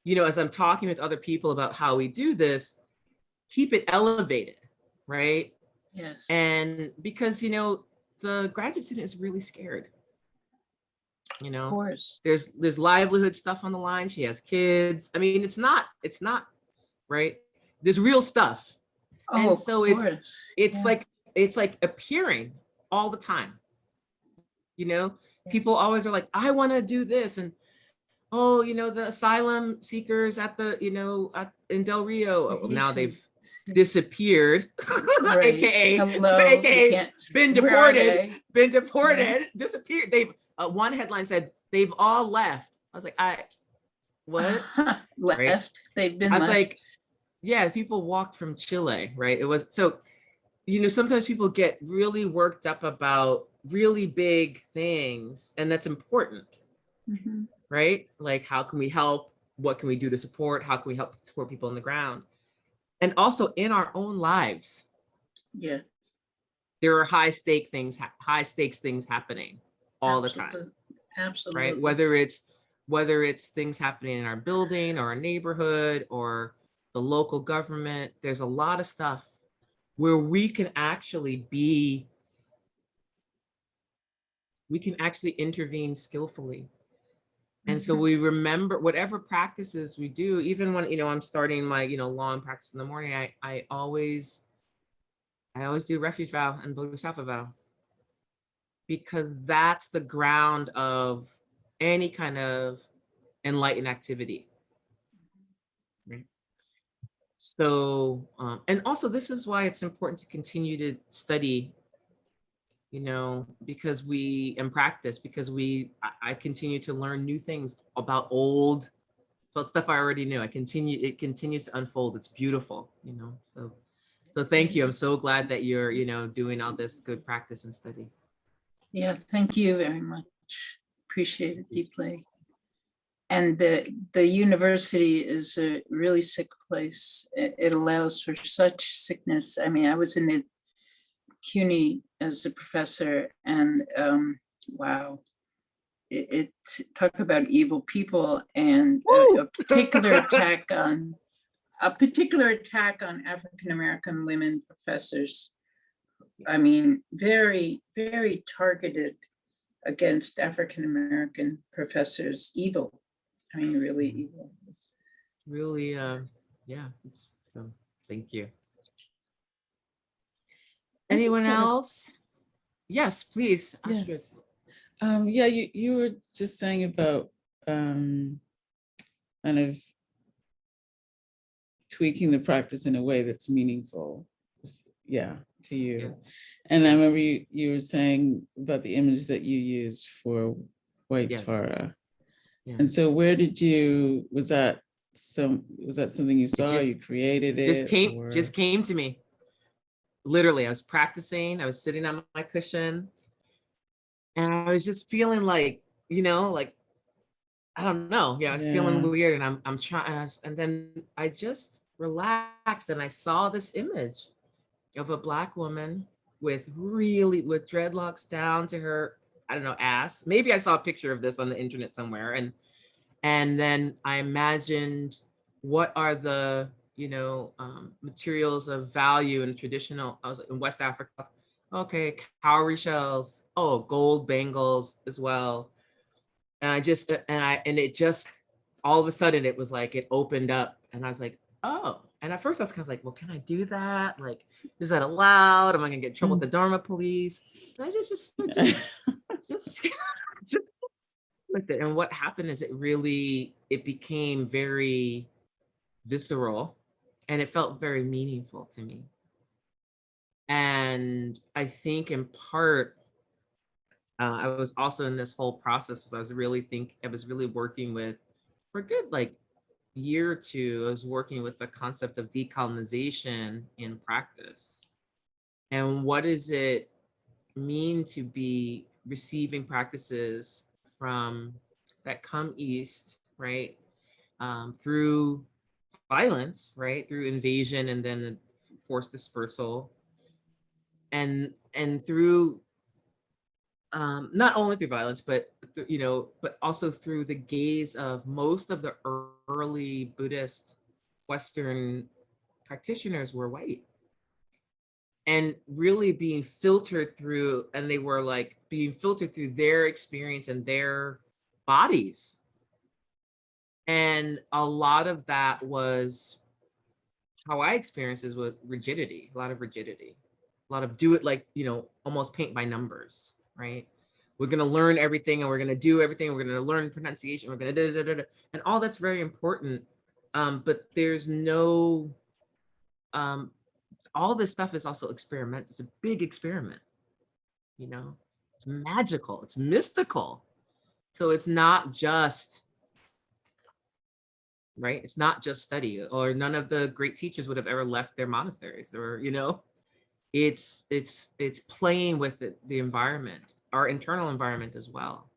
as I'm talking with other people about how we do this, keep it elevated. Right. Yes. And because, the graduate student is really scared. Of course. There's livelihood stuff on the line. She has kids. I mean, it's not right. There's real stuff. Oh, And so of course. Yeah. it's like appearing all the time. People always are like, I want to do this. And oh, the asylum seekers at the, in Del Rio, now they've disappeared, Right. aka Hello, you can't- been where are deported, they? disappeared. They've one headline said they've all left. I was like, what? Left. Right? They've been I was left. like, yeah, people walked from Chile, right? It was so, sometimes people get really worked up about really big things, and that's important, Mhm. right? Like, how can we help? What can we do to support? How can we help support people on the ground? And also in our own lives, Yeah. there are high stakes things happening all the time, Absolutely. Absolutely. right? Whether it's things happening in our building or our neighborhood or the local government, there's a lot of stuff where we can actually intervene skillfully. And so Mhm. we remember whatever practices we do, even when, I'm starting my, long practice in the morning, I always do refuge vow and bodhisattva vow, because that's the ground of any kind of enlightened activity. Right. So, and also this is why it's important to continue to study, because I continue to learn new things about old stuff I already knew. It continues to unfold. It's beautiful, so thank you. I'm so glad that you're, doing all this good practice and study. Yeah, thank you very much. Appreciate it deeply. And the university is a really sick place. It allows for such sickness. I mean, I was in the CUNY as a professor, and wow, it talk about evil people, and a particular attack on African American women professors. I mean, very, very targeted against African American professors. Evil. I mean, really evil. It's really, yeah. So thank you. I just Anyone had a- else? Yes, please. Astrid. Yes. Yeah, you were just saying about kind of tweaking the practice in a way that's meaningful. Yeah, to you. Yeah. And I remember you were saying about the image that you used for White Yes. Tara. Yeah. And so was that something you saw, you created it? Just came to me. Literally, I was practicing, I was sitting on my cushion, and I was just feeling like, I don't know. Yeah, I was feeling weird, and I'm trying, and then I just relaxed, and I saw this image of a Black woman with dreadlocks down to her, I don't know, ass. Maybe I saw a picture of this on the internet somewhere, and then I imagined what are the materials of value in traditional. I was in West Africa. Okay, cowrie shells. Oh, gold bangles as well. And it just all of a sudden it was like it opened up, and I was like, oh. And at first I was kind of like, well, can I do that? Like, is that allowed? Am I gonna get in trouble with the Dharma police? And I just just with it. And what happened is it became very visceral, and it felt very meaningful to me. And I think in part, I was also in this whole process was I was really working with, for a good like year or two, I was working with the concept of decolonization in practice. And what does it mean to be receiving practices from that come east, right? Through violence, right? Through invasion and then forced dispersal, and through not only through violence, but but also through the gaze of most of the early Buddhist Western practitioners were white, and really being filtered through, and they were like being filtered through their experience and their bodies. And a lot of that was how I experienced is with rigidity, a lot of rigidity, a lot of do it like, almost paint by numbers, right? We're going to learn everything, and we're going to do everything. We're going to learn pronunciation. We're going to and all that's very important. But there's no, all this stuff is also experiment. It's a big experiment, it's magical, it's mystical. So it's not just, right? It's not just study, or none of the great teachers would have ever left their monasteries, or, it's playing with the environment, our internal environment as well.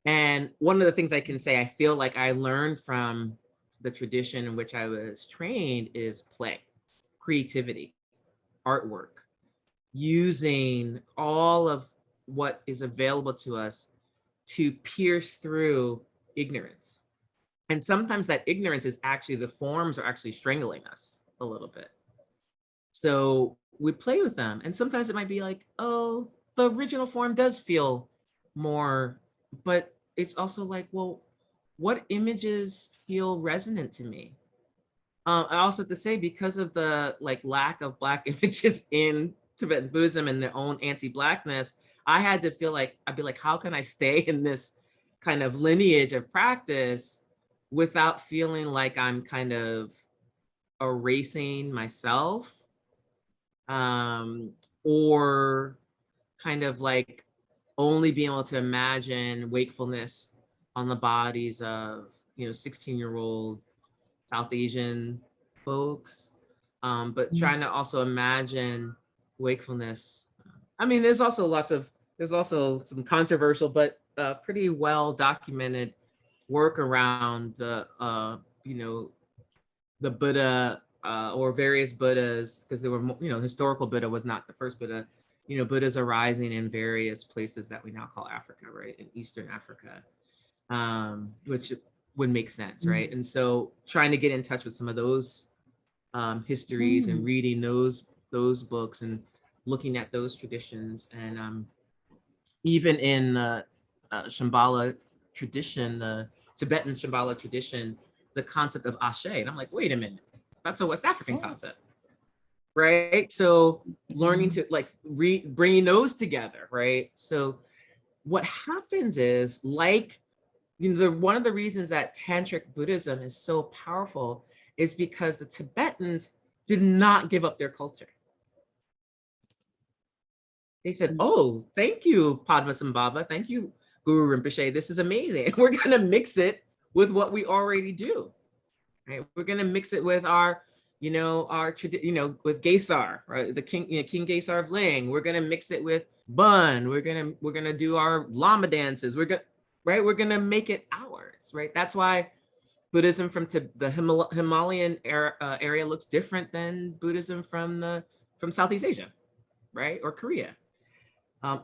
And one of the things I can say, I feel like I learned from the tradition in which I was trained is play, creativity, artwork, using all of what is available to us to pierce through ignorance. And sometimes that ignorance is actually, the forms are actually strangling us a little bit. So we play with them. And sometimes it might be like, oh, the original form does feel more, but it's also like, well, what images feel resonant to me? I also have to say, because of the lack of Black images in Tibetan Buddhism and their own anti-Blackness, I had to feel like, I'd be like, how can I stay in this kind of lineage of practice without feeling like I'm kind of erasing myself, or kind of like only being able to imagine wakefulness on the bodies of 16-year-old South Asian folks, but trying to also imagine wakefulness. I mean, there's also some controversial but pretty well documented work around the the Buddha or various Buddhas, because there were historical Buddha was not the first Buddha. Buddhas arising in various places that we now call Africa, right, in Eastern Africa, which would make sense, right? And so trying to get in touch with some of those histories and reading those books and looking at those traditions, and even in the Shambhala tradition, the Tibetan Shambhala tradition, the concept of ashe. And I'm like, wait a minute, that's a West African concept, right? So learning to bringing those together, right? So what happens is, one of the reasons that Tantric Buddhism is so powerful is because the Tibetans did not give up their culture. They said, oh, thank you, Padmasambhava. Thank you, Guru Rinpoche. This is amazing. We're going to mix it with what we already do, right? We're going to mix it with our, with Gesar, right? The King Gesar of Ling. We're going to mix it with Bun. We're going to do our Lama dances. right? We're gonna make it ours, right? That's why Buddhism from the Himalayan area looks different than Buddhism from Southeast Asia, right? Or Korea,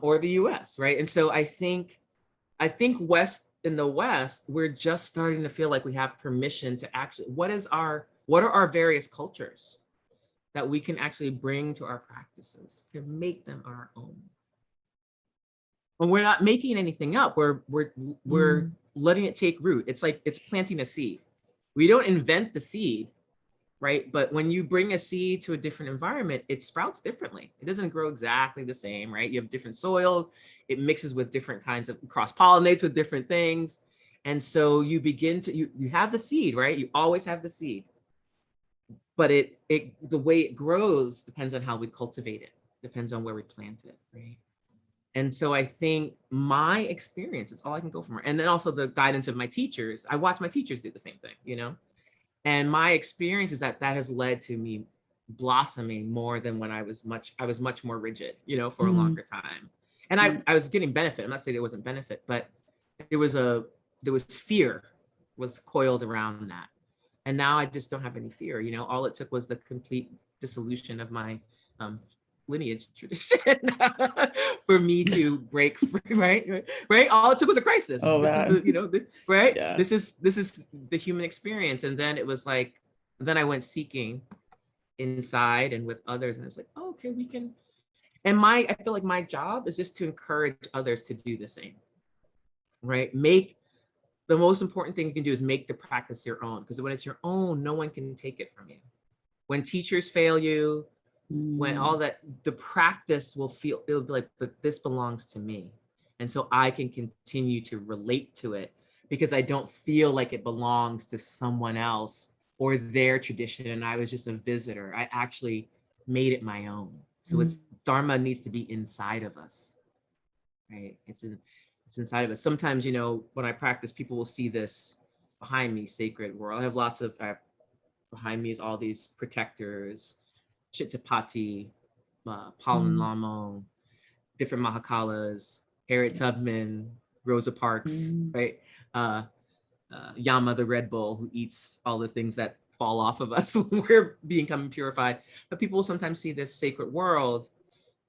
or the US, right? And so I think in the West, we're just starting to feel like we have permission to actually, what are our various cultures that we can actually bring to our practices to make them our own. And we're not making anything up. We're letting it take root. It's like it's planting a seed. We don't invent the seed, right? But when you bring a seed to a different environment, it sprouts differently. It doesn't grow exactly the same, right? You have different soil, it mixes with different kinds of, cross-pollinates with different things. And so you begin to, you have the seed, right? You always have the seed. But the way it grows depends on how we cultivate it, depends on where we plant it, right? And so I think my experience is all I can go from. And then also the guidance of my teachers. I watch my teachers do the same thing, you know? And my experience is that has led to me blossoming more than when I was much more rigid, you know, for a longer time. And I was getting benefit. I'm not saying there wasn't benefit, but there was fear was coiled around that. And now I just don't have any fear, you know. All it took was the complete dissolution of my lineage tradition for me to break free, right? All it took was a crisis. Oh, this man. is the, right? Yeah. This is the human experience. And then it was like, then I went seeking inside and with others, and it's like, oh, okay, we can. And I feel like my job is just to encourage others to do the same, right? The most important thing you can do is make the practice your own, because when it's your own, no one can take it from you. When teachers fail you, when all that, the practice it'll be like, but this belongs to me. And so I can continue to relate to it because I don't feel like it belongs to someone else or their tradition. And I was just a visitor. I actually made it my own. So it's Dharma needs to be inside of us, right? It's inside of us. Sometimes, you know, when I practice, people will see this behind me, sacred world. Behind me is all these protectors, Chittapati, Paulin Lamo, different Mahakalas, Harriet Tubman, Rosa Parks, right? Yama, the Red Bull, who eats all the things that fall off of us when we're becoming purified. But people will sometimes see this sacred world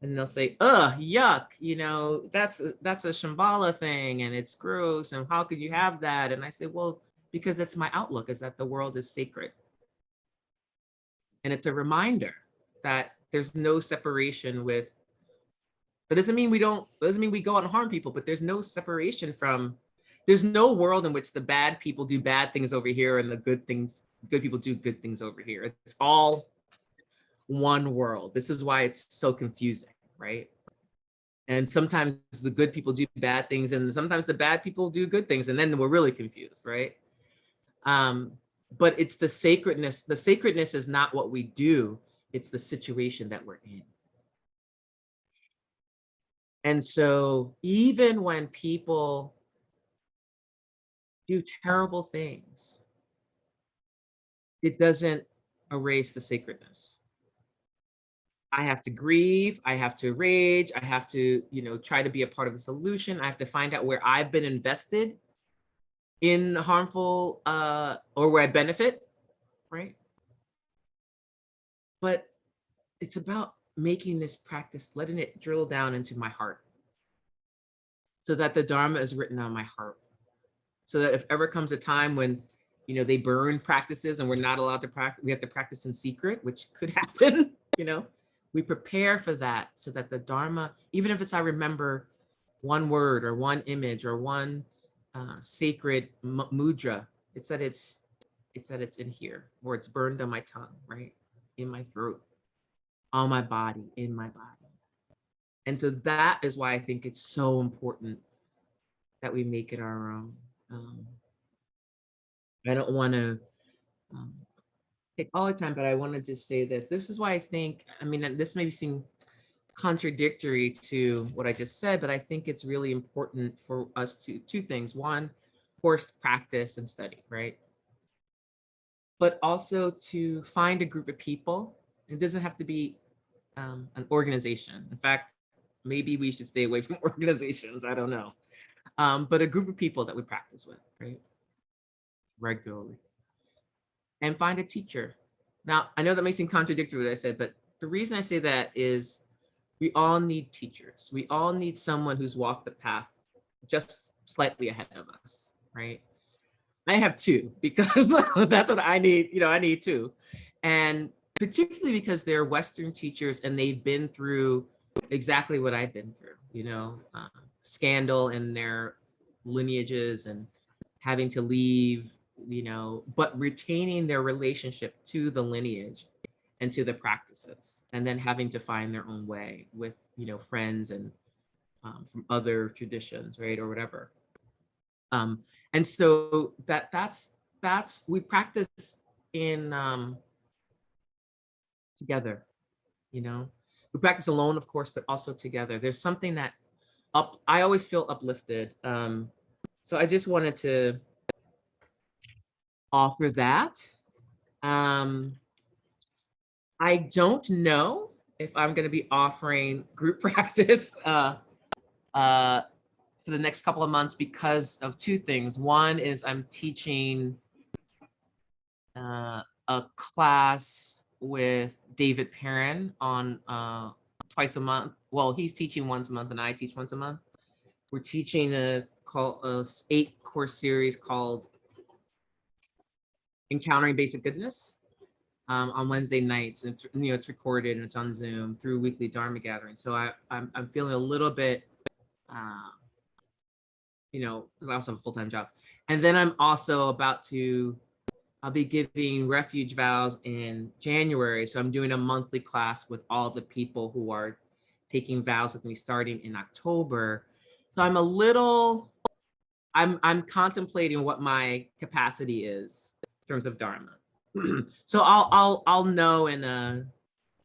and they'll say, yuck, you know, that's a Shambhala thing and it's gross. And how could you have that? And I say, well, because that's my outlook, is that the world is sacred. And it's a reminder that there's no separation with, that doesn't mean we go out and harm people, but there's no separation there's no world in which the bad people do bad things over here and the good people do good things over here. It's all one world. This is why it's so confusing, right? And sometimes the good people do bad things and sometimes the bad people do good things, and then we're really confused, right? But it's the sacredness. The sacredness is not what we do, it's the situation that we're in. And so even when people do terrible things, it doesn't erase the sacredness. I have to grieve, I have to rage, I have to, you know, try to be a part of the solution. I have to find out where I've been invested in harmful or where I benefit, right? But it's about making this practice, letting it drill down into my heart so that the Dharma is written on my heart. So that if ever comes a time when, you know, they burn practices and we're not allowed to practice, we have to practice in secret, which could happen, you know, we prepare for that so that the Dharma, even if it's I remember one word or one image or one sacred mudra, it's that it's in here, or it's burned on my tongue, right? In my throat, on my body, in my body. And so that is why I think it's so important that we make it our own. I don't want to take all the time, but I want to just say this. This is why I think, I mean, this may seem contradictory to what I just said, but I think it's really important for us to, two things. One, forced practice and study, right? But also to find a group of people. It doesn't have to be an organization. In fact, maybe we should stay away from organizations. I don't know. but a group of people that we practice with, right? Regularly. And find a teacher. Now, I know that may seem contradictory what I said, but the reason I say that is we all need teachers. We all need someone who's walked the path just slightly ahead of us, right? I have two because that's what I need. You know, I need two. And particularly because they're Western teachers and they've been through exactly what I've been through, you know, scandal in their lineages and having to leave, you know, but retaining their relationship to the lineage and to the practices, and then having to find their own way with, you know, friends and from other traditions, right, or whatever. And so that's we practice in together, you know. We practice alone, of course, but also together. There's something that I always feel uplifted. So I just wanted to offer that. I don't know if I'm going to be offering group practice for the next couple of months because of two things. One is I'm teaching a class with David Perrin on twice a month. Well, he's teaching once a month and I teach once a month. We're teaching a 8-course series called Encountering Basic Goodness on Wednesday nights. It's, you know, it's recorded and it's on Zoom through weekly Dharma gathering. So I'm feeling a little bit, you know, because I also have a full-time job. And then I'm also I'll be giving refuge vows in January. So I'm doing a monthly class with all the people who are taking vows with me starting in October. So I'm contemplating what my capacity is in terms of Dharma. So I'll know in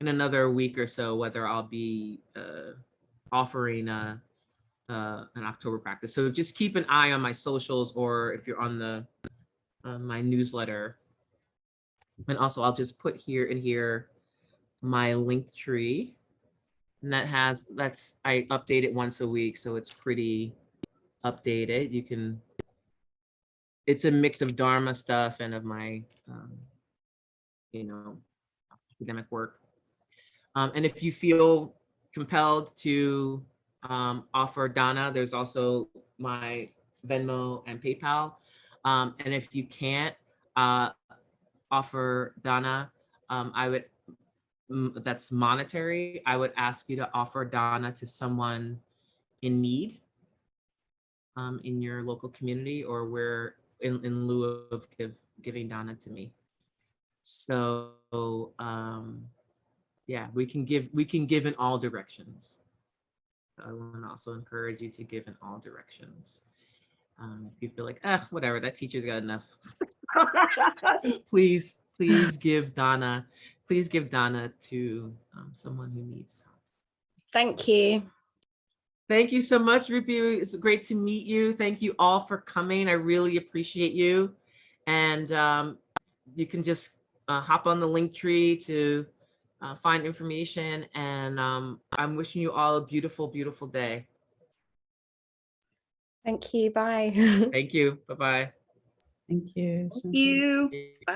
another week or so whether I'll be offering an October practice. So just keep an eye on my socials, or if you're on my newsletter. And also I'll just put here my link tree, and I update it once a week, so it's pretty updated. It's a mix of Dharma stuff and of my you know, academic work. And if you feel compelled to offer dana, there's also my Venmo and PayPal. And if you can't offer dana, that's monetary, I would ask you to offer dana to someone in need in your local community, or where in lieu of giving dana to me. So yeah, we can give in all directions. I want to also encourage you to give in all directions. If you feel like, whatever, that teacher's got enough, please give dana. Please give dana to someone who needs help. Thank you. Thank you so much, Rupi. It's great to meet you. Thank you all for coming. I really appreciate you. And you can just hop on the link tree to find information. And I'm wishing you all a beautiful, beautiful day. Thank you. Bye. Thank you. Bye-bye. Thank you. Thank you. Bye.